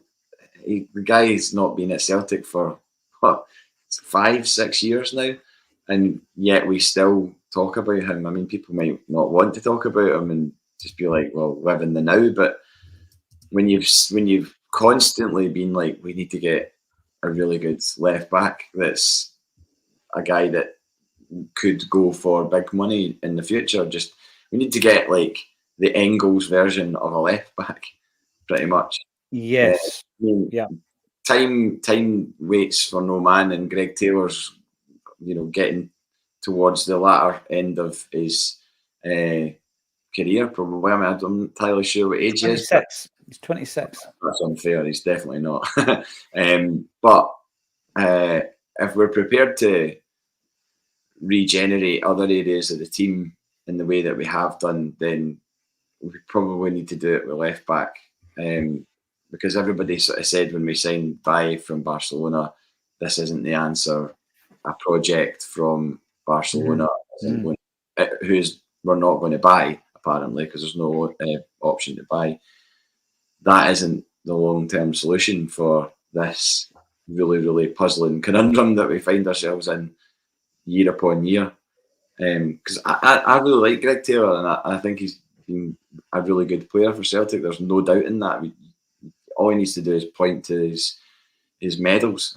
the guy's not been at Celtic for 5-6 years now, and yet we still talk about him. I mean, people might not want to talk about him and just be like, well, live in the now. But when you've constantly been like, we need to get a really good left back that's a guy that could go for big money in the future. Just we need to get like the Engels version of a left back, pretty much. Yes. Time waits for no man, and Greg Taylor's, getting towards the latter end of his career, probably. I mean, I'm not entirely sure what age he is. He's 26. That's unfair. He's definitely not. But if we're prepared to regenerate other areas of the team in the way that we have done, then we probably need to do it with left back. Because everybody sort of said when we signed Baye from Barcelona, this isn't the answer. A project from Barcelona who's we're not going to buy, apparently, because there's no option to buy. That isn't the long-term solution for this really, really puzzling conundrum that we find ourselves in year upon year. Because I really like Greg Taylor, and I think he's been a really good player for Celtic. There's no doubt in that. All he needs to do is point to his medals.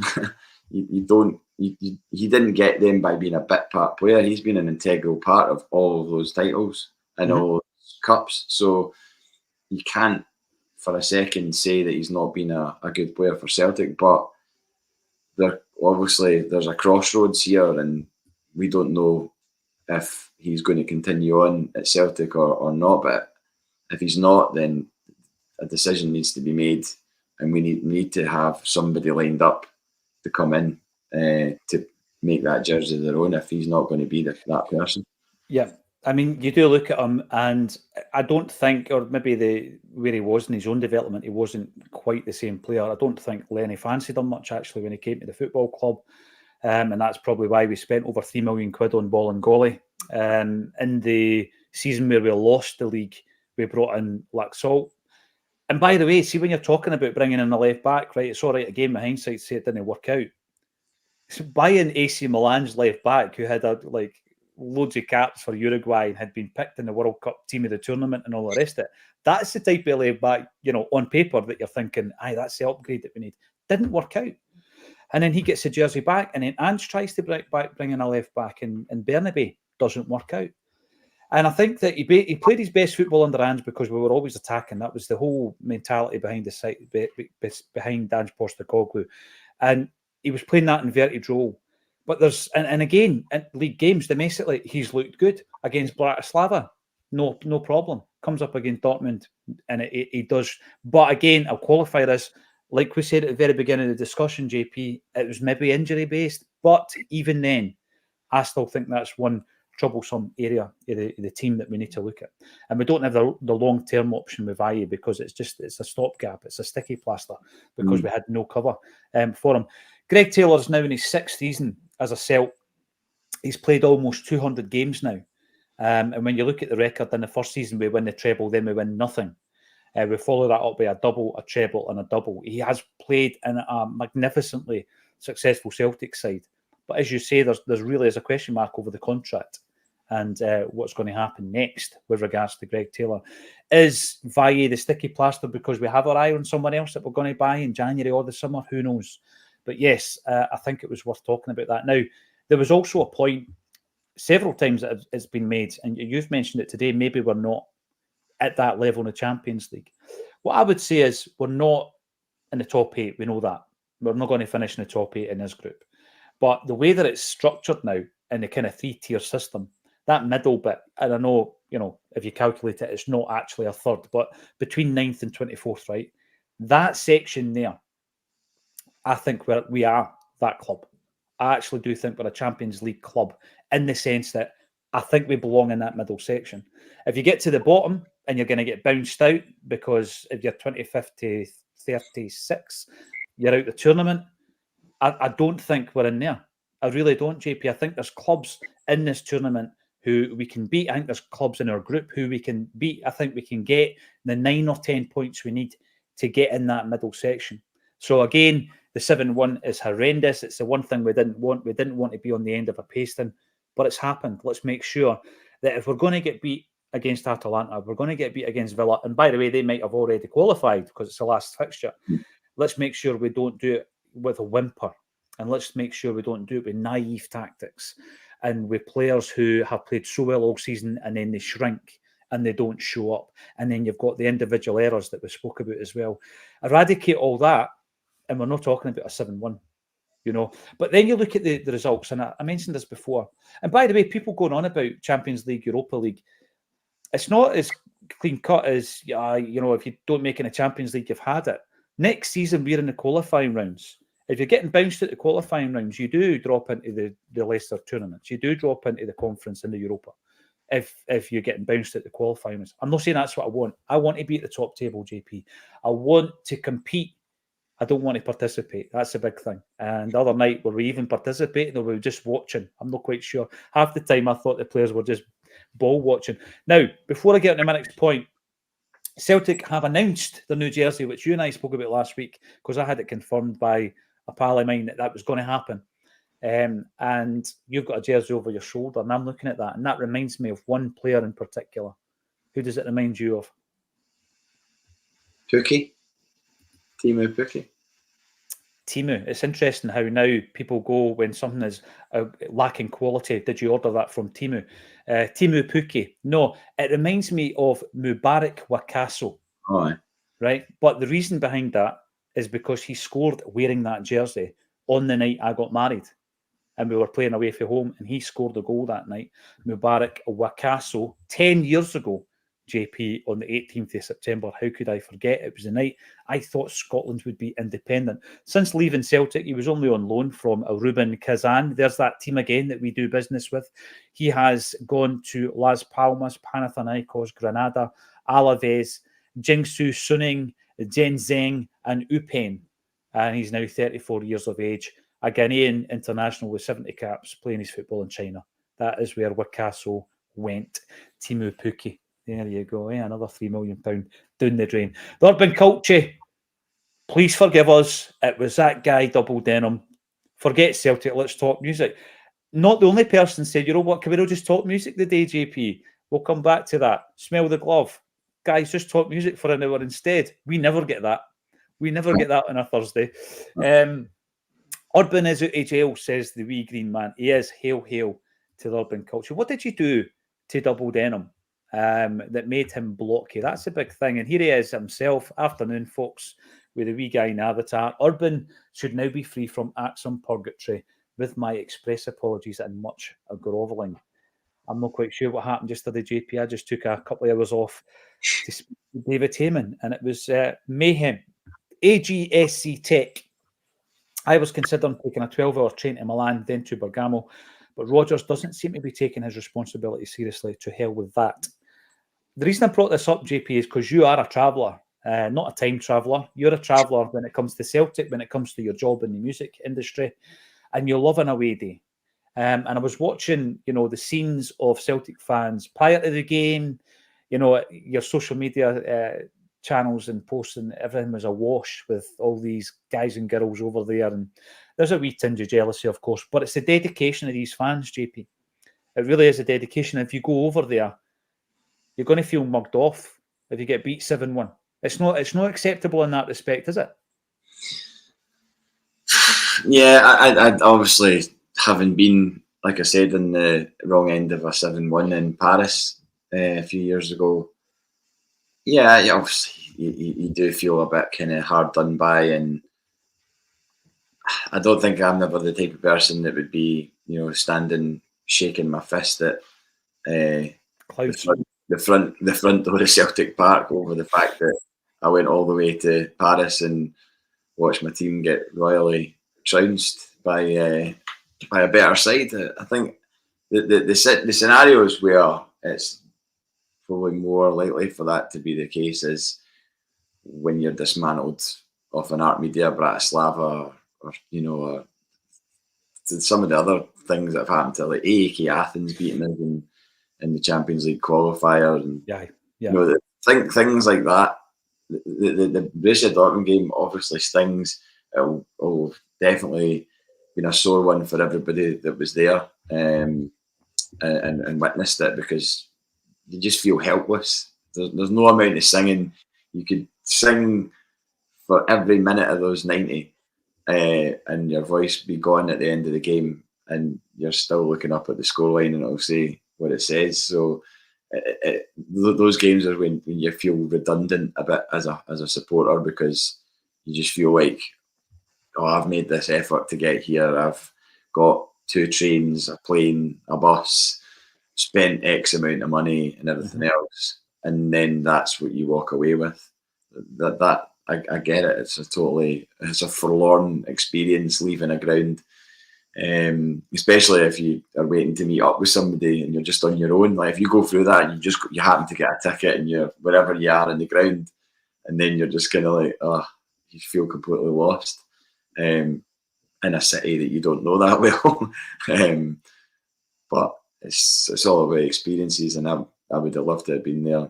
He didn't get them by being a bit part player. He's been an integral part of all of those titles and all those cups. So you can't for a second say that he's not been a good player for Celtic. But there's a crossroads here, and we don't know if he's going to continue on at Celtic or not. But if he's not, then a decision needs to be made, and we need to have somebody lined up to come in to make that jersey their own if he's not going to be that person. Yeah. I mean, you do look at him, and I don't think, or maybe where he was in his own development, he wasn't quite the same player. I don't think Lenny fancied him much, actually, when he came to the football club. And that's probably why we spent over £3 million on Ball and Golly. In the season where we lost the league, we brought in Laxalt. And by the way, see, when you're talking about bringing in a left back, right, it's all right, again, with hindsight, say it didn't work out. So buying AC Milan's left back, who had loads of caps for Uruguay and had been picked in the World Cup team of the tournament and all the rest of it. That's the type of left back, on paper that you're thinking, aye, that's the upgrade that we need. Didn't work out. And then he gets the jersey back, and then Ange tries to bring in a left back, and Bernabei doesn't work out. And I think that he played his best football under Ange because we were always attacking. That was the whole mentality behind the site, behind Ange Postecoglou. And he was playing that inverted role. But there's, and again, in league games, domestically, he's looked good. Against Bratislava, no problem. Comes up against Dortmund, and he does. But again, I'll qualify this. Like we said at the very beginning of the discussion, JP, it was maybe injury-based. But even then, I still think that's one troublesome area of the team that we need to look at. And we don't have the long-term option with Valle because it's a stopgap. It's a sticky plaster because we had no cover for him. Greg Taylor's now in his 6th season as a Celt. He's played almost 200 games now. And when you look at the record, in the first season we win the treble, then we win nothing. We follow that up by a double, a treble and a double. He has played in a magnificently successful Celtic side. But as you say, there's really is a question mark over the contract and what's going to happen next with regards to Greg Taylor. Is Valle the sticky plaster because we have our eye on someone else that we're going to buy in January or the summer? Who knows? But yes, I think it was worth talking about that. Now, there was also a point several times that it's been made, and you've mentioned it today, maybe we're not at that level in the Champions League. What I would say is we're not in the top 8. We know that. We're not going to finish in the top 8 in this group. But the way that it's structured now in the kind of 3-tier system, that middle bit, and I know, if you calculate it, it's not actually a third, but between 9th and 24th, right? That section there, I think we are that club. I actually do think we're a Champions League club in the sense that I think we belong in that middle section. If you get to the bottom and you're going to get bounced out because if you're 25th to 36, you're out the tournament, I don't think we're in there. I really don't, JP. I think there's clubs in this tournament who we can beat. I think there's clubs in our group who we can beat. I think we can get the 9 or 10 points we need to get in that middle section. So again, the 7-1 is horrendous. It's the one thing we didn't want. We didn't want to be on the end of a pasting, but it's happened. Let's make sure that if we're going to get beat against Atalanta, we're going to get beat against Villa, and by the way, they might have already qualified because it's the last fixture. Let's make sure we don't do it with a whimper, and let's make sure we don't do it with naive tactics and with players who have played so well all season and then they shrink and they don't show up, and then you've got the individual errors that we spoke about as well. Eradicate all that, and we're not talking about a 7-1, But then you look at the results, and I mentioned this before, and by the way, people going on about Champions League, Europa League, it's not as clean cut as if you don't make it in the Champions League, you've had it. Next season we're in the qualifying rounds. If you're getting bounced at the qualifying rounds, you do drop into the lesser tournaments. You do drop into the conference and the Europa. If you're getting bounced at the qualifying rounds, I'm not saying that's what I want. I want to be at the top table, JP. I want to compete. I don't want to participate. That's a big thing. And the other night, were we even participating or were we just watching? I'm not quite sure. Half the time, I thought the players were just ball watching. Now, before I get to my next point, Celtic have announced their new jersey, which you and I spoke about last week, because I had it confirmed by a pal of mine that was going to happen. And you've got a jersey over your shoulder, and I'm looking at that, and that reminds me of one player in particular. Who does it remind you of? Pukki. Teemu Pukki. Teemu. It's interesting how now people go when something is lacking quality. Did you order that from Teemu? Teemu Pukki. No, it reminds me of Mubarak Wakaso. Oh, right? But the reason behind that is because he scored wearing that jersey on the night I got married. And we were playing away from home, and he scored a goal that night. Mubarak Wakaso, 10 years ago, JP, on the 18th of September. How could I forget? It was the night I thought Scotland would be independent. Since leaving Celtic, he was only on loan from Rubin Kazan. There's that team again that we do business with. He has gone to Las Palmas, Panathinaikos, Granada, Alaves, Jiangsu Suning, Zhenzhen, and Upen. And he's now 34 years of age. A Ghanaian international with 70 caps playing his football in China. That is where Wakaso went. Teemu Pukki. There you go. Another £3 million down the drain. The Urban Culture, please forgive us. It was that guy, Double Denim. Forget Celtic. Let's talk music. not the only person said, you know what, can we not just talk music the day, JP? We'll come back to that. Smell the glove. Guys, just talk music for an hour instead. We never get that. We never get that on a Thursday. Urban is out of jail, says the wee green man. He is. Hail, hail to the urban culture. What did you do to Double Denim that made him block you? That's a big thing. And here he is himself. Afternoon, folks, with a wee guy in avatar. Urban should now be free from Acsom purgatory, with my express apologies and much grovelling. I'm not quite sure what happened yesterday, JP. I just took a couple of hours off to speak to David Heyman, and it was mayhem. AGSC Tech. I was considering taking a 12-hour train to Milan, then to Bergamo, but Rodgers doesn't seem to be taking his responsibility seriously. To hell with that. The reason I brought this up, JP, is because you are a traveller, not a time traveller. You're a traveller when it comes to Celtic, when it comes to your job in the music industry, and you love an away day. And I was watching, the scenes of Celtic fans prior to the game, your social media channels and posts, and everything was awash with all these guys and girls over there. And there's a wee tinge of jealousy, of course, but it's the dedication of these fans, JP. It really is a dedication. If you go over there, you're going to feel mugged off if you get beat 7-1. It's not acceptable in that respect, is it? Yeah, I obviously, having been, like I said, in the wrong end of a 7-1 in Paris a few years ago, yeah, obviously you do feel a bit kind of hard done by, and I don't think I'm never the type of person that would be, standing shaking my fist at the front door of Celtic Park over the fact that I went all the way to Paris and watched my team get royally trounced by a better side. I think the scenarios where it's probably more likely for that to be the case is when you're dismantled off an Art Media Bratislava, or some of the other things that have happened to, like AEK Athens beating us in the Champions League qualifier, and things like that. The Borussia Dortmund game obviously stings. It'll definitely been a sore one for everybody that was there and witnessed it, because you just feel helpless. There's no amount of singing. You could sing for every minute of those 90 and your voice be gone at the end of the game, and you're still looking up at the scoreline and it'll say what it says. So those games are when you feel redundant a bit as a supporter, because you just feel like, oh, I've made this effort to get here. I've got 2 trains, a plane, a bus, spent X amount of money and everything else, and then that's what you walk away with. That I get it. It's a forlorn experience leaving a ground, especially if you are waiting to meet up with somebody and you're just on your own. Like if you go through that and you happen to get a ticket and you're wherever you are in the ground, and then you're just kind of like, you feel completely lost in a city that you don't know that well. But it's all about experiences, and I would have loved to have been there.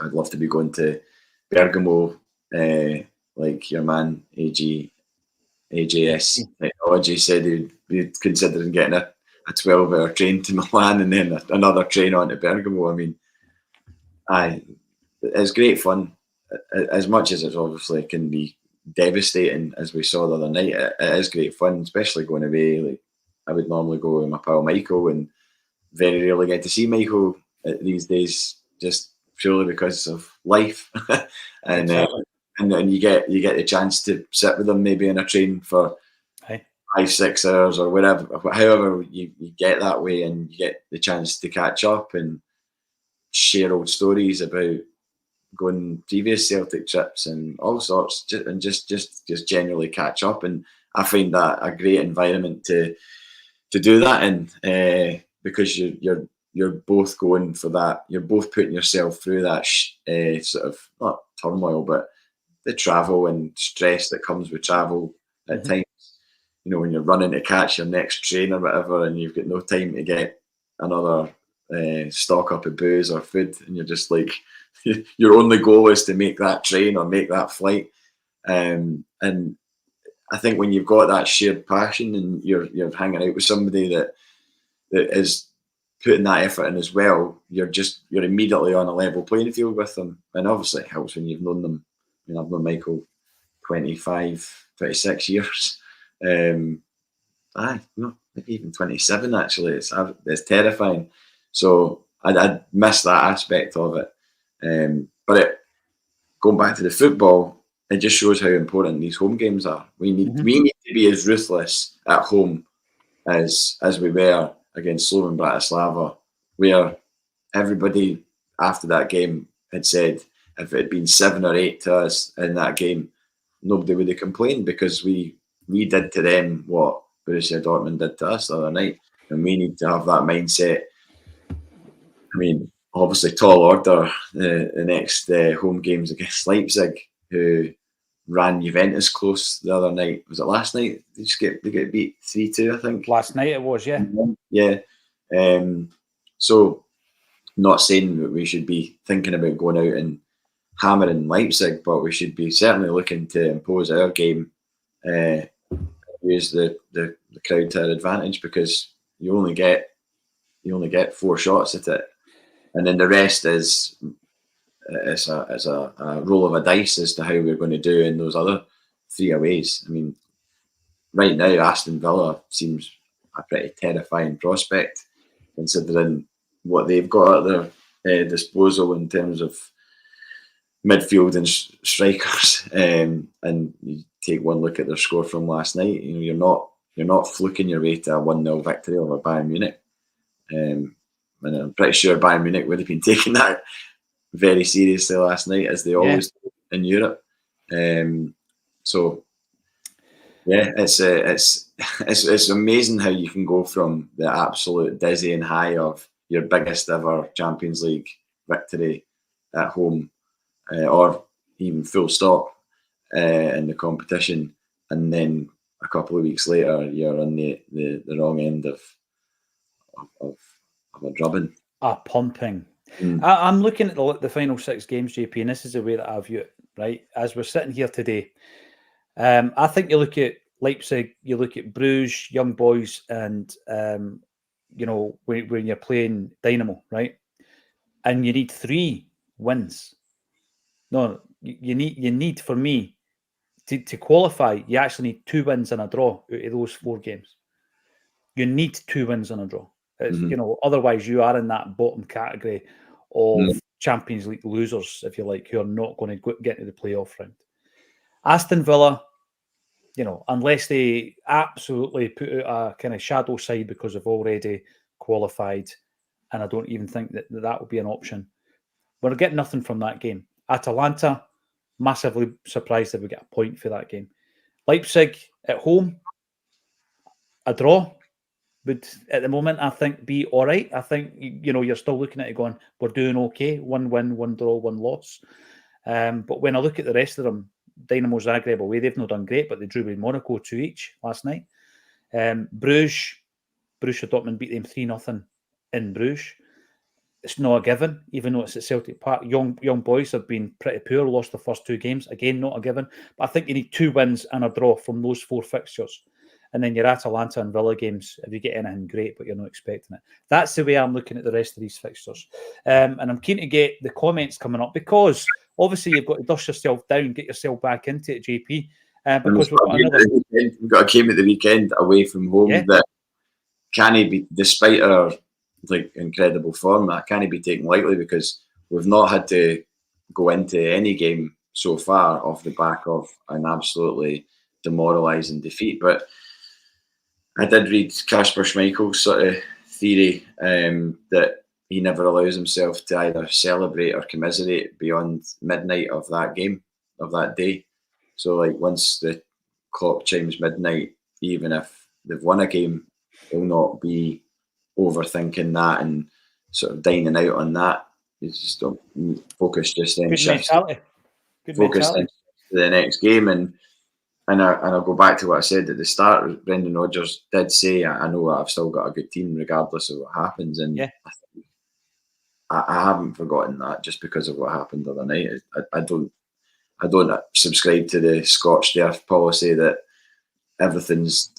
I would love to be going to Bergamo, like your man AJS Technology said he'd be considering getting a 12-hour train to Milan and then another train on to Bergamo. I mean, it's great fun. As much as it obviously can be devastating, as we saw the other night, it is great fun, especially going away. Like I would normally go with my pal Michael, and very rarely get to see Michael these days, just purely because of life. And then you get the chance to sit with him maybe in a train for 5-6 hours or whatever, however you get that way, and you get the chance to catch up and share old stories about going previous Celtic trips and all sorts, and just generally catch up. And I find that a great environment to do that in, because you're both going for that. You're both putting yourself through that sort of, not turmoil, but the travel and stress that comes with travel at times. When you're running to catch your next train or whatever, and you've got no time to get another stock up of booze or food, and you're just like, your only goal is to make that train or make that flight. And I think when you've got that shared passion and you're hanging out with somebody that is putting that effort in as well, you're immediately on a level playing field with them. And obviously it helps when you've known them. I mean, I've known Michael 25, 26 years. No, maybe even 27 actually. It's terrifying. So I miss that aspect of it. But going back to the football, it just shows how important these home games are. We need to be as ruthless at home as we were against Slovan Bratislava, where everybody after that game had said if it had been 7 or 8 to us in that game, nobody would have complained, because we did to them what Borussia Dortmund did to us the other night, and we need to have that mindset. I mean, obviously, tall order the next home games against Leipzig, who ran Juventus close the other night. Was it last night? They get beat 3-2, I think. Last night it was, yeah. Yeah. So, not saying that we should be thinking about going out and hammering Leipzig, but we should be certainly looking to impose our game, use the crowd to our advantage, because you only get 4 shots at it, and then the rest is a roll of a dice as to how we're going to do in those other 3 aways. I mean, right now Aston Villa seems a pretty terrifying prospect, considering what they've got at their disposal in terms of midfield and strikers. And you take one look at their score from last night. You're not fluking your way to a 1-0 victory over Bayern Munich. And I'm pretty sure Bayern Munich would have been taking that very seriously last night, as they always do in Europe. So yeah, it's amazing how you can go from the absolute dizzying high of your biggest ever Champions League victory at home, or even full stop in the competition, and then a couple of weeks later you're on the wrong end of a drubbing. A pumping. I'm looking at the final 6 games, JP, and this is the way that I view it, right? As we're sitting here today, I think you look at Leipzig, you look at Bruges, Young Boys, and when you're playing Dynamo, right? And you need 3 wins. No, you need for me to qualify. You actually need 2 wins and a draw out of those 4 games. You need 2 wins and a draw. Otherwise you are in that bottom category of Champions League losers, if you like, who are not going to get into the playoff round. Aston Villa, unless they absolutely put out a kind of shadow side because they've already qualified, and I don't even think that will be an option. We're getting nothing from that game. Atalanta, massively surprised if we get a point for that game. Leipzig at home, a draw would, at the moment, I think, be all right. I think, you're still looking at it going, we're doing okay. 1 win, 1 draw, 1 loss. But when I look at the rest of them, Dynamo Zagreb away, they've not done great, but they drew with Monaco 2 each last night. Borussia Dortmund beat them 3-0 in Bruges. It's not a given, even though it's at Celtic Park. Young Boys have been pretty poor, lost the first 2 games. Again, not a given. But I think you need 2 wins and a draw from those 4 fixtures. And then your Atalanta and Villa games, if you get anything, great, but you're not expecting it. That's the way I'm looking at the rest of these fixtures. And I'm keen to get the comments coming up, because obviously you've got to dust yourself down, get yourself back into it, JP. Because we've got a game at the weekend away from home that can't be, despite our incredible form, that can't be taken lightly, because we've not had to go into any game so far off the back of an absolutely demoralising defeat. But I did read Kasper Schmeichel's sort of theory that he never allows himself to either celebrate or commiserate beyond midnight of that game, of that day. So once the clock chimes midnight, even if they've won a game, he'll not be overthinking that and sort of dining out on that. You just don't focus, just then shifts. Focus to the next game, and I'll go back to what I said at the start. Brendan Rodgers did say, I know I've still got a good team regardless of what happens, and I haven't forgotten that just because of what happened the other night. I don't subscribe to the scorched earth policy that everything's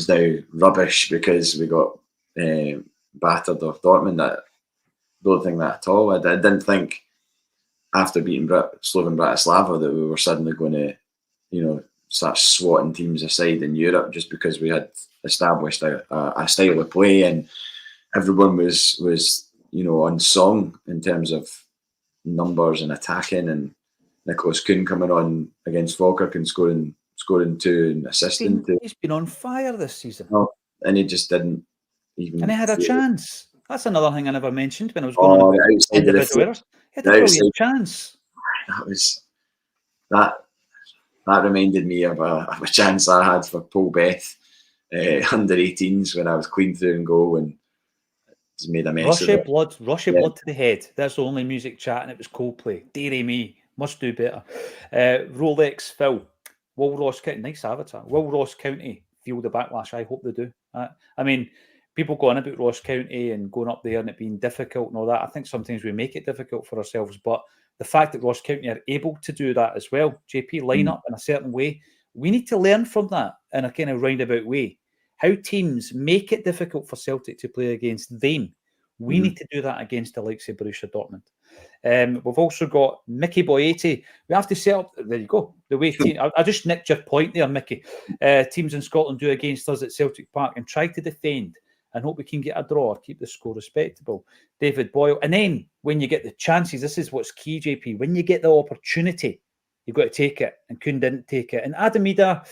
now rubbish because we got battered off Dortmund. I don't think that at all. I didn't think after beating Slovan Bratislava that we were suddenly going to, start swatting teams aside in Europe just because we had established a style of play and everyone was on song in terms of numbers and attacking, and Nicholas Kuhn coming on against Falkirk and scoring 2 and assisting 2. He's been on fire this season. No, and he just didn't even. And he had a chance. That's another thing I never mentioned when I was going on about individual errors. He had a brilliant chance. That reminded me of a chance I had for Paul Beth under 18s when I was clean through and goal and just made a mess of it. Blood to the head. That's the only music chat, and it was Coldplay. Dearie me, must do better. Rolex Phil, Will Ross County, nice avatar. Will Ross County feel the backlash? I hope they do. I mean, people go on about Ross County and going up there and it being difficult and all that. I think sometimes we make it difficult for ourselves, but the fact that Ross County are able to do that as well, JP, line up in a certain way, we need to learn from that in a kind of roundabout way. How teams make it difficult for Celtic to play against them. We need to do that against the likes of Borussia Dortmund. We've also got Mickey Boy 80. We have to set up, there you go, the way team, I just nicked your point there, Mickey. Teams in Scotland do against us at Celtic Park and try to defend and hope we can get a draw or keep the score respectable. David Boyle. And then when you get the chances, this is what's key, JP. When you get the opportunity, you've got to take it. And Kuhn didn't take it. And Adam Ida, a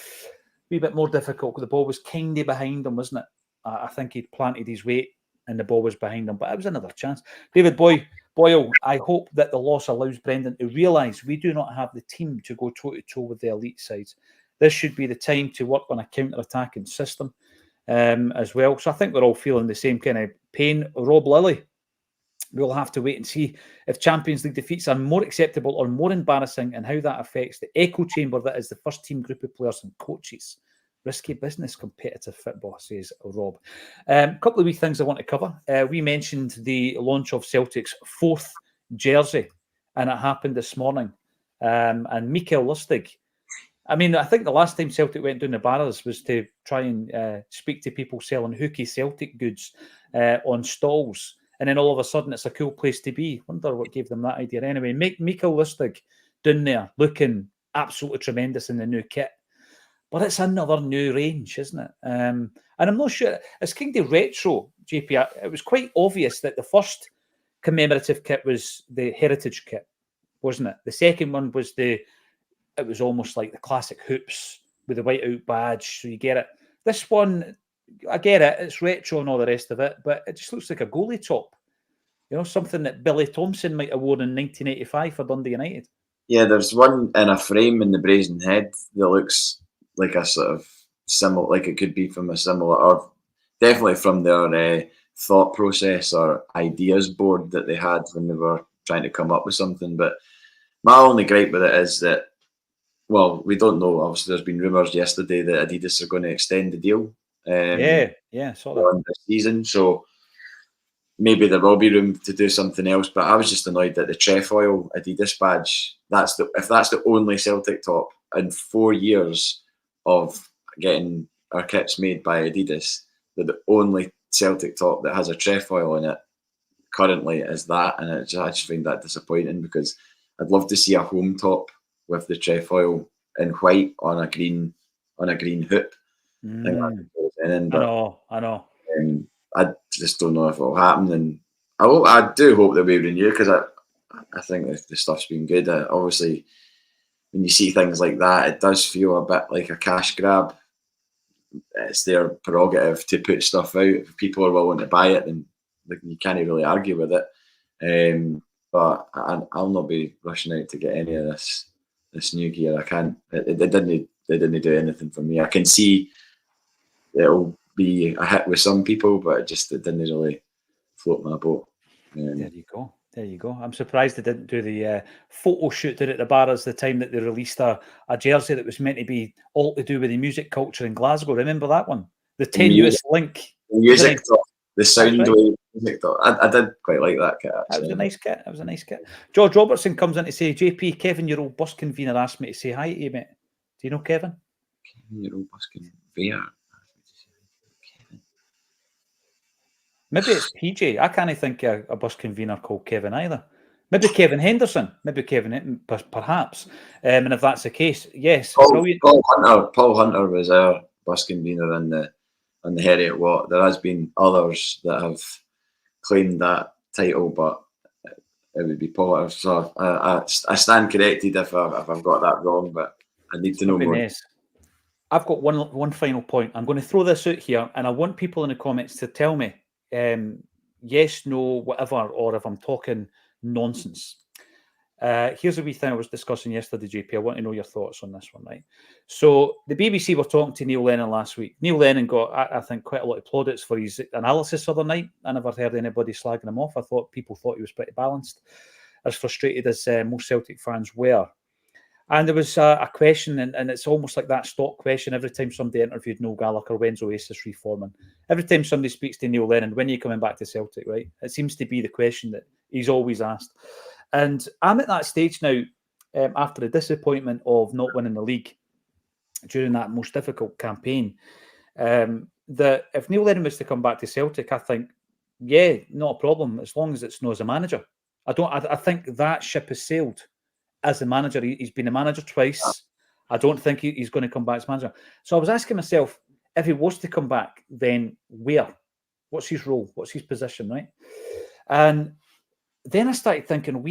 wee bit more difficult because the ball was kind of behind him, wasn't it? I think he'd planted his weight and the ball was behind him. But it was another chance. David Boyle, I hope that the loss allows Brendan to realise we do not have the team to go toe-to-toe with the elite sides. This should be the time to work on a counter-attacking system. As well. So I think we're all feeling the same kind of pain. Rob Lilly, we'll have to wait and see if Champions League defeats are more acceptable or more embarrassing and how that affects the echo chamber that is the first team group of players and coaches. Risky business, competitive football, says Rob. A couple of wee things I want to cover. We mentioned the launch of Celtic's 4th jersey, and it happened this morning. And Mikael Lustig, I mean, I think the last time Celtic went down the barrels was to try and speak to people selling hooky Celtic goods on stalls. And then all of a sudden, it's a cool place to be. Wonder what gave them that idea. Anyway, Mikael Lustig down there looking absolutely tremendous in the new kit. But it's another new range, isn't it? And I'm not sure. It's kind of retro, JP. It was quite obvious that the first commemorative kit was the heritage kit, wasn't it? The second one was it was almost like the classic hoops with the white-out badge, so you get it. This one, I get it, it's retro and all the rest of it, but it just looks like a goalie top. Something that Billy Thompson might have worn in 1985 for Dundee United. Yeah, there's one in a frame in the Brazen Head that looks like a sort of similar, like it could be from a similar, or definitely from their thought process or ideas board that they had when they were trying to come up with something. But my only gripe with it is that, well, we don't know. Obviously, there's been rumours yesterday that Adidas are going to extend the deal. Saw that on this season. So maybe there will be room to do something else. But I was just annoyed that the trefoil Adidas badge. If that's the only Celtic top in 4 years of getting our kits made by Adidas, that the only Celtic top that has a trefoil in it currently is that, and I just find that disappointing because I'd love to see a home top with the trefoil in white on a green hoop. I know. I just don't know if it'll happen, and I do hope that we renew because I think the stuff's been good. Obviously, when you see things like that, it does feel a bit like a cash grab. It's their prerogative to put stuff out. If people are willing to buy it, then you can't really argue with it. But I'll not be rushing out to get any of this new gear. I can't. They didn't do anything for me. I can see it'll be a hit with some people, but it didn't really float my boat. There you go. I'm surprised they didn't do the photo shoot down at the Barras the time that they released a jersey that was meant to be all to do with the music culture in Glasgow. Remember that one? The tenuous link. The music top. The sound wave music top. I did quite like that kit, actually. That was a nice kit. George Robertson comes in to say, JP, Kevin, your old bus convener, asked me to say hi to you, mate. Do you know Kevin? 17-year-old busking Veer. Maybe it's PJ. I can't think of a bus convener called Kevin either. Maybe Kevin Henderson. Maybe Kevin, perhaps. And if that's the case, yes, brilliant. Paul Hunter was our bus convener on the Heriot Watt. There has been others that have claimed that title, but it would be Paul Hunter. So I stand corrected if I've got that wrong, but I need to know more. Nice. I've got one final point. I'm going to throw this out here, and I want people in the comments to tell me yes, no, whatever, or if I'm talking nonsense. Here's a wee thing I was discussing yesterday, JP. I want to know your thoughts on this one, right? So the BBC were talking to Neil Lennon last week. Neil Lennon got, I think, quite a lot of plaudits for his analysis the other night. I never heard anybody slagging him off. I thought people thought he was pretty balanced, as frustrated as most Celtic fans were. And there was a question, and it's almost like that stock question every time somebody interviewed Noel Gallagher, when's Oasis reforming? Every time somebody speaks to Neil Lennon, when are you coming back to Celtic, right? It seems to be the question that he's always asked. And I'm at that stage now, after the disappointment of not winning the league during that most difficult campaign, that if Neil Lennon was to come back to Celtic, I think, yeah, not a problem, as long as it's not as a manager. I think that ship has sailed. As a manager, he's been a manager twice. I don't think he's going to come back as manager. So I was asking myself, if he was to come back, then where? What's his role? What's his position, right? And then I started thinking,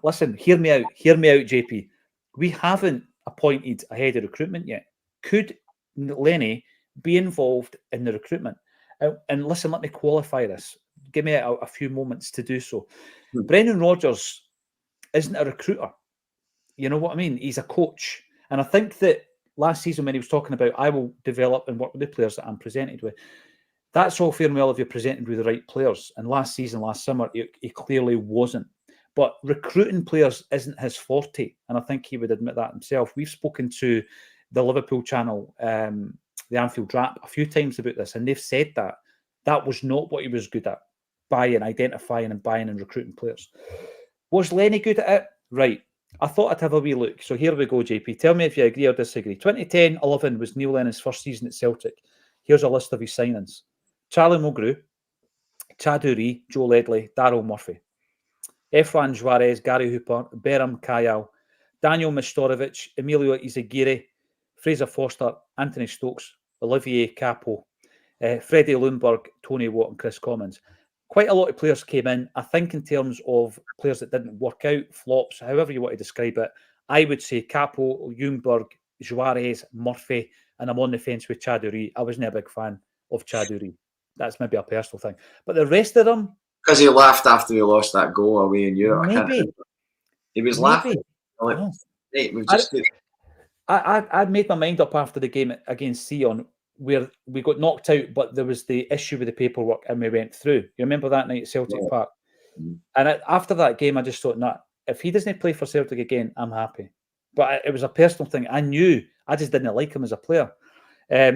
listen, hear me out, JP. We haven't appointed a head of recruitment yet. Could Lenny be involved in the recruitment? And listen, let me qualify this. Give me a few moments to do so. Brendan Rodgers isn't a recruiter. You know what I mean? He's a coach. And I think that last season when he was talking about, I will develop and work with the players that I'm presented with, that's all fair and well if you're presented with the right players. And last summer, he clearly wasn't. But recruiting players isn't his forte. And I think he would admit that himself. We've spoken to the Liverpool channel, the Anfield Wrap, a few times about this. And they've said that was not what he was good at, identifying and buying and recruiting players. Was Lenny good at it? Right. I thought I'd have a wee look. So here we go, JP. Tell me if you agree or disagree. 2010-11 was Neil Lennon's first season at Celtic. Here's a list of his signings. Charlie Mulgrew, Chad Uri, Joe Ledley, Daryl Murphy. Efran Juarez, Gary Hooper, Beram Kayal, Daniel Mistorovic, Emilio Izagiri, Fraser Foster, Anthony Stokes, Olivier Capo, Freddie Lundberg, Tony Watt and Chris Commons. Quite a lot of players came in. I think in terms of players that didn't work out, flops, however you want to describe it, I would say Capo, Ljungberg, Juarez, Murphy, and I'm on the fence with Chad Uri. I wasn't a big fan of Chad Uri. That's maybe a personal thing. But the rest of them... Because he laughed after he lost that goal away in Europe. Maybe. He was laughing. Like, hey, we've just... I made my mind up after the game against Sion, where we got knocked out, but there was the issue with the paperwork and we went through. You remember that night at Celtic Park? Mm-hmm. And after that game, I just thought, nah, if he doesn't play for Celtic again, I'm happy. But it was a personal thing. I knew. I just didn't like him as a player.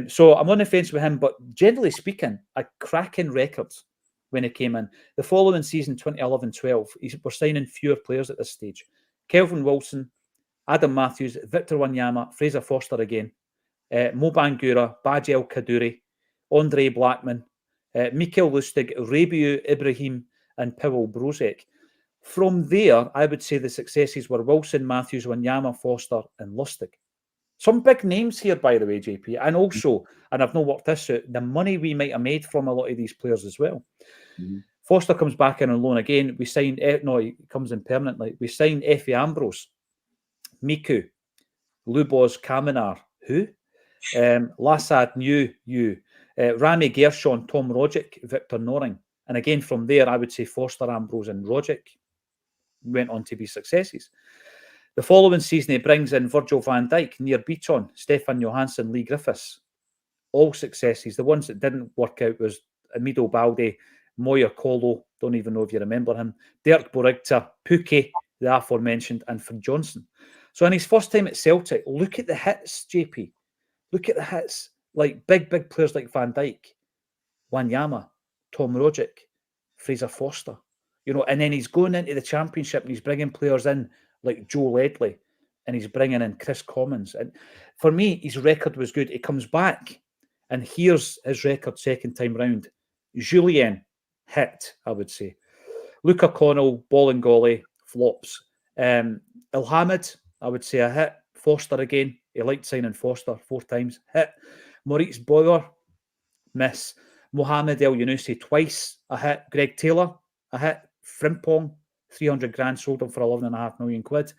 So I'm on the fence with him, but generally speaking, a cracking record when he came in. The following season, 2011-12, we're signing fewer players at this stage. Kelvin Wilson, Adam Matthews, Victor Wanyama, Fraser Foster again, Mo Bangura, Badji El Kaduri, Andre Blackman, Mikel Lustig, Rabiu Ibrahim, and Powell Brozek. From there, I would say the successes were Wilson, Matthews, Wanyama, Foster, and Lustig. Some big names here, by the way, JP, and also, and I've not worked this out, the money we might have made from a lot of these players as well. Mm-hmm. Foster comes back in on loan again. We signed, he comes in permanently. We signed Effie Ambrose, Miku, Lubos Kamenar, who? Lassad New, Rami Gershon, Tom Rogic, Victor Noring. And again, from there, I would say Foster, Ambrose, and Rogic went on to be successes. The following season, he brings in Virgil van Dijk, Near Beaton, Stefan Johansson, Lee Griffiths. All successes. The ones that didn't work out was Amido Balde, Moyer Colo, don't even know if you remember him, Dirk Borigta, Pukki, the aforementioned, and Finn Johnson. So in his first time at Celtic, look at the hits, JP. Look at the hits. Like big players like Van Dijk, Wanyama, Tom Rogic, Fraser Foster. You know, and then he's going into the Championship and he's bringing players in like Joe Ledley and he's bringing in Chris Commons. And for me, his record was good. He comes back, and here's his record second time round. Julien hit, I would say. Luca Connell, ball and golly, flops. Ilhamid, I would say a hit. Foster again. He liked signing Foster 4 times. Hit. Maurice Boyer, miss. Mohamed El Yunusi twice, a hit. Greg Taylor, a hit. Frimpong, 300 grand, sold him for 11.5 million quid.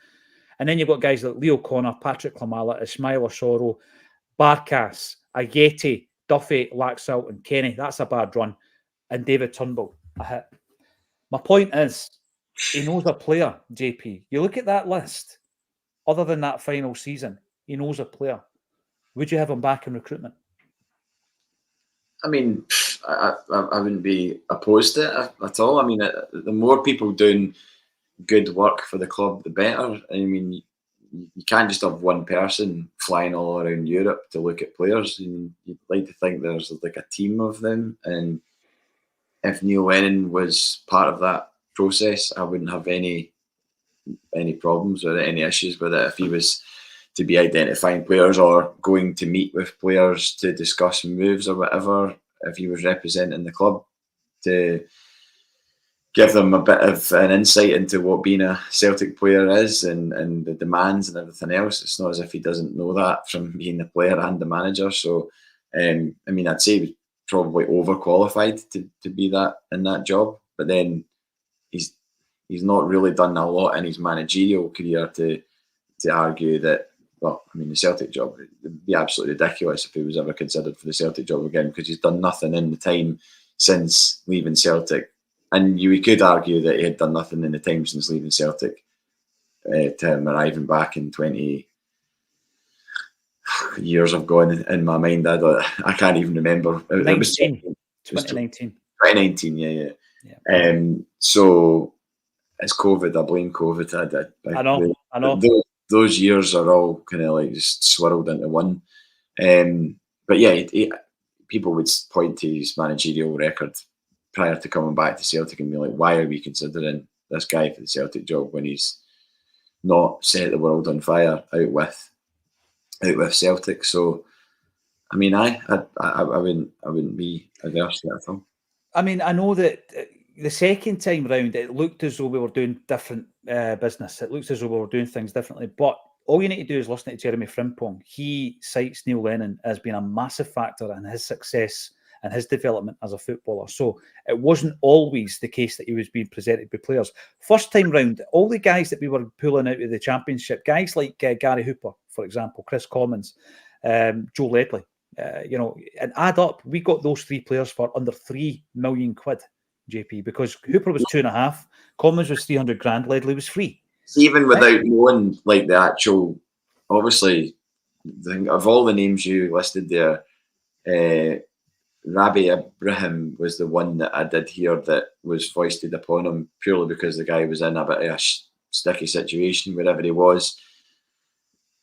And then you've got guys like Leo Connor, Patrick Klamala, Ismail Osoro, Barkas, Ayeti, Duffy, Laxalt, and Kenny. That's a bad run. And David Turnbull, a hit. My point is, he knows a player, JP. You look at that list, other than that final season, he knows a player. Would you have him back in recruitment? I mean, I wouldn't be opposed to it at all. I mean, the more people doing good work for the club, the better. I mean, you can't just have one person flying all around Europe to look at players. And you'd like to think there's like a team of them. And if Neil Lennon was part of that process, I wouldn't have any problems with it, any issues with it. If he was to be identifying players or going to meet with players to discuss moves or whatever, if he was representing the club to give them a bit of an insight into what being a Celtic player is and the demands and everything else. It's not as if he doesn't know that from being the player and the manager. So, I mean, I'd say he was probably overqualified to be that in that job. But then he's not really done a lot in his managerial career to argue that. Well, I mean, the Celtic job would be absolutely ridiculous if he was ever considered for the Celtic job again, because he's done nothing in the time since leaving Celtic. And we could argue that he had done nothing in the time since leaving Celtic to him arriving back in 20 years have gone in my mind. I can't even remember. 2019. 2019, yeah. So it's COVID. I blame COVID. I know. Those years are all kind of like just swirled into one. But yeah, people would point to his managerial record prior to coming back to Celtic and be like, why are we considering this guy for the Celtic job when he's not set the world on fire out with Celtic? So, I mean, I wouldn't be averse to that at all. I mean, I know that the second time round, it looked as though we were doing different business. It looks as though we were doing things differently. But all you need to do is listen to Jeremy Frimpong. He cites Neil Lennon as being a massive factor in his success and his development as a footballer. So it wasn't always the case that he was being presented by players. First time round, all the guys that we were pulling out of the Championship, guys like Gary Hooper, for example, Chris Commons, Joe Ledley, and add up, we got those 3 players for under 3 million quid. JP, because Hooper was 2.5, Commons was 300 grand, Ledley was free. Even without knowing like the actual, obviously, of all the names you listed there, Rabbi Ibrahim was the one that I did hear that was foisted upon him purely because the guy was in a bit of a sticky situation wherever he was,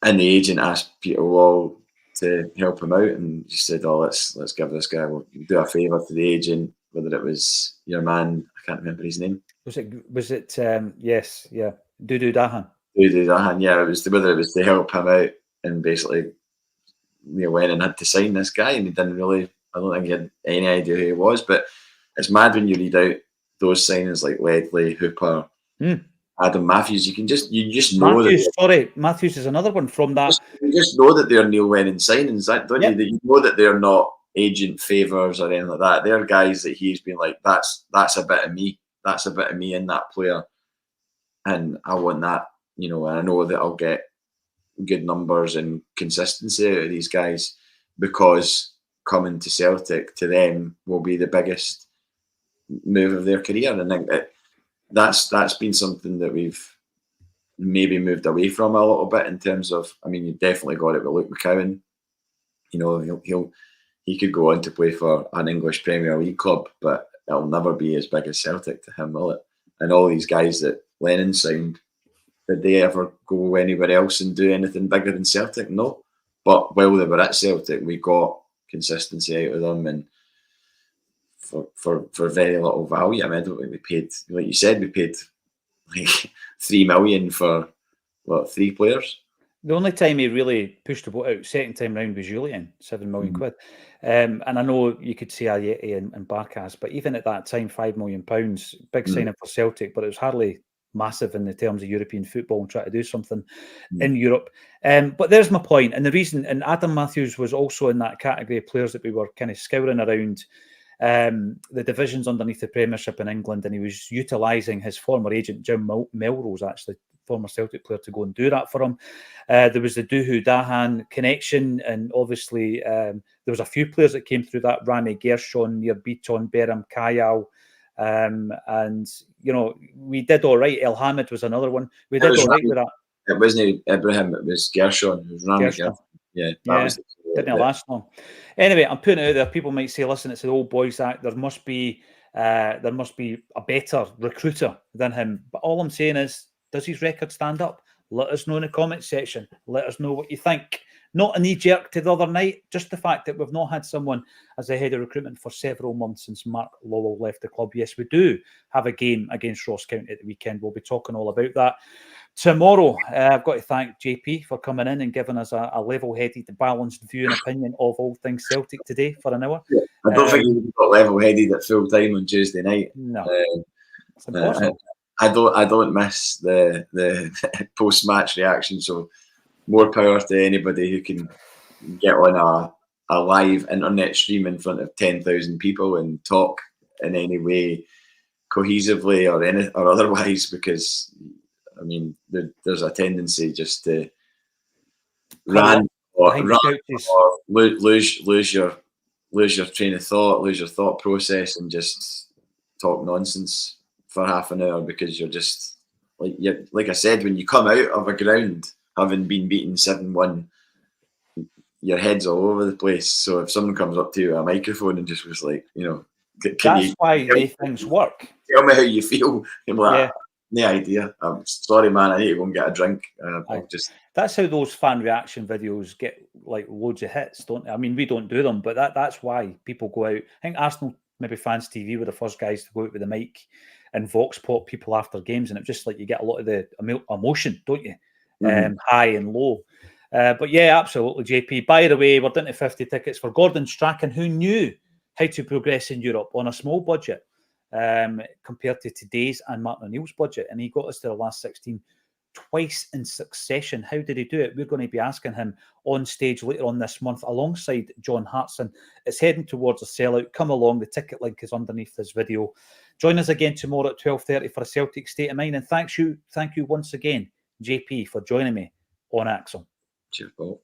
and the agent asked Peter Wall to help him out, and just said, "Oh, let's give this guy. We'll do a favour to the agent." Whether it was your man, I can't remember his name. Was it? Yes, yeah, Dudu Dahan. Dudu Dahan, yeah. It was whether it was to help him out, and basically Neil Lennon had to sign this guy, and he didn't really. I don't think he had any idea who he was. But it's mad when you read out those signings like Ledley, Hooper, Adam Matthews. You just know Matthews is another one from that. You just know that they're Neil Lennon signings, don't you? That you know that they're not agent favours or anything like that. They're guys that he's been like, that's a bit of me. That's a bit of me in that player. And I want that, and I know that I'll get good numbers and consistency out of these guys because coming to Celtic to them will be the biggest move of their career. And I think that's been something that we've maybe moved away from a little bit in terms of, I mean, you definitely got it with Luke McCowan. He could go on to play for an English Premier League club, but it'll never be as big as Celtic to him, will it? And all these guys that Lennon signed, did they ever go anywhere else and do anything bigger than Celtic? No. But while they were at Celtic, we got consistency out of them, and for very little value. I mean, I don't think we paid, like you said, we paid like 3 million for 3 players. The only time he really pushed the boat out, second time round, was Julian, £7 million quid. And I know you could say Ayeti and Barkas, but even at that time, £5 million, big signing for Celtic, but it was hardly massive in the terms of European football and try to do something in Europe. But there's my point. And the reason, and Adam Matthews was also in that category of players that we were kind of scouring around the divisions underneath the Premiership in England, and he was utilising his former agent, Jim Melrose, actually, former Celtic player, to go and do that for him. There was the Duhu Dahan connection, and obviously there was a few players that came through that: Rami Gershon, Nir Biton, Beram Kayal, and you know, we did all right. El Hamid was another one. We did all right with that. It wasn't Ibrahim, it was Gershon. It was Rami Gershon. Yeah, didn't last long. Anyway, I'm putting it out there. People might say, listen, it's an old boys act. There must be a better recruiter than him. But all I'm saying is, does his record stand up? Let us know in the comments section. Let us know what you think. Not a knee-jerk to the other night, just the fact that we've not had someone as the head of recruitment for several months since Mark Lowell left the club. Yes, we do have a game against Ross County at the weekend. We'll be talking all about that tomorrow. I've got to thank JP for coming in and giving us a level-headed, balanced view and opinion of all things Celtic today for an hour. Yeah, I don't think you got level-headed at full time on Tuesday night. No, it's impossible. I don't miss the post-match reaction, so more power to anybody who can get on a live internet stream in front of 10,000 people and talk in any way cohesively or otherwise, because I mean there's a tendency just to rant or lose your train of thought, lose your thought process, and just talk nonsense for half an hour, because you're just like I said, when you come out of a ground having been beaten 7-1, your head's all over the place. So if someone comes up to you with a microphone and just was like, you know, that's why these things work. Tell me how you feel. I'm like, no idea. I'm sorry, man. I need to go and get a drink. That's how those fan reaction videos get like loads of hits, don't they? I mean, we don't do them, but that's why people go out. I think Arsenal, maybe Fans TV, were the first guys to go out with the mic and vox pop people after games, and it's just like you get a lot of the emotion, don't you? High and low. But yeah, absolutely, JP. By the way, we're down to 50 tickets for Gordon Strachan, who knew how to progress in Europe on a small budget compared to today's and Martin O'Neill's budget. And he got us to the last 16 twice in succession. How did he do it? We're going to be asking him on stage later on this month alongside John Hartson. It's heading towards a sellout. Come along. The ticket link is underneath this video. Join us again tomorrow at 12:30 for a Celtic State of Mind. And thank you once again, JP, for joining me on Acsom. Cheers, Paul.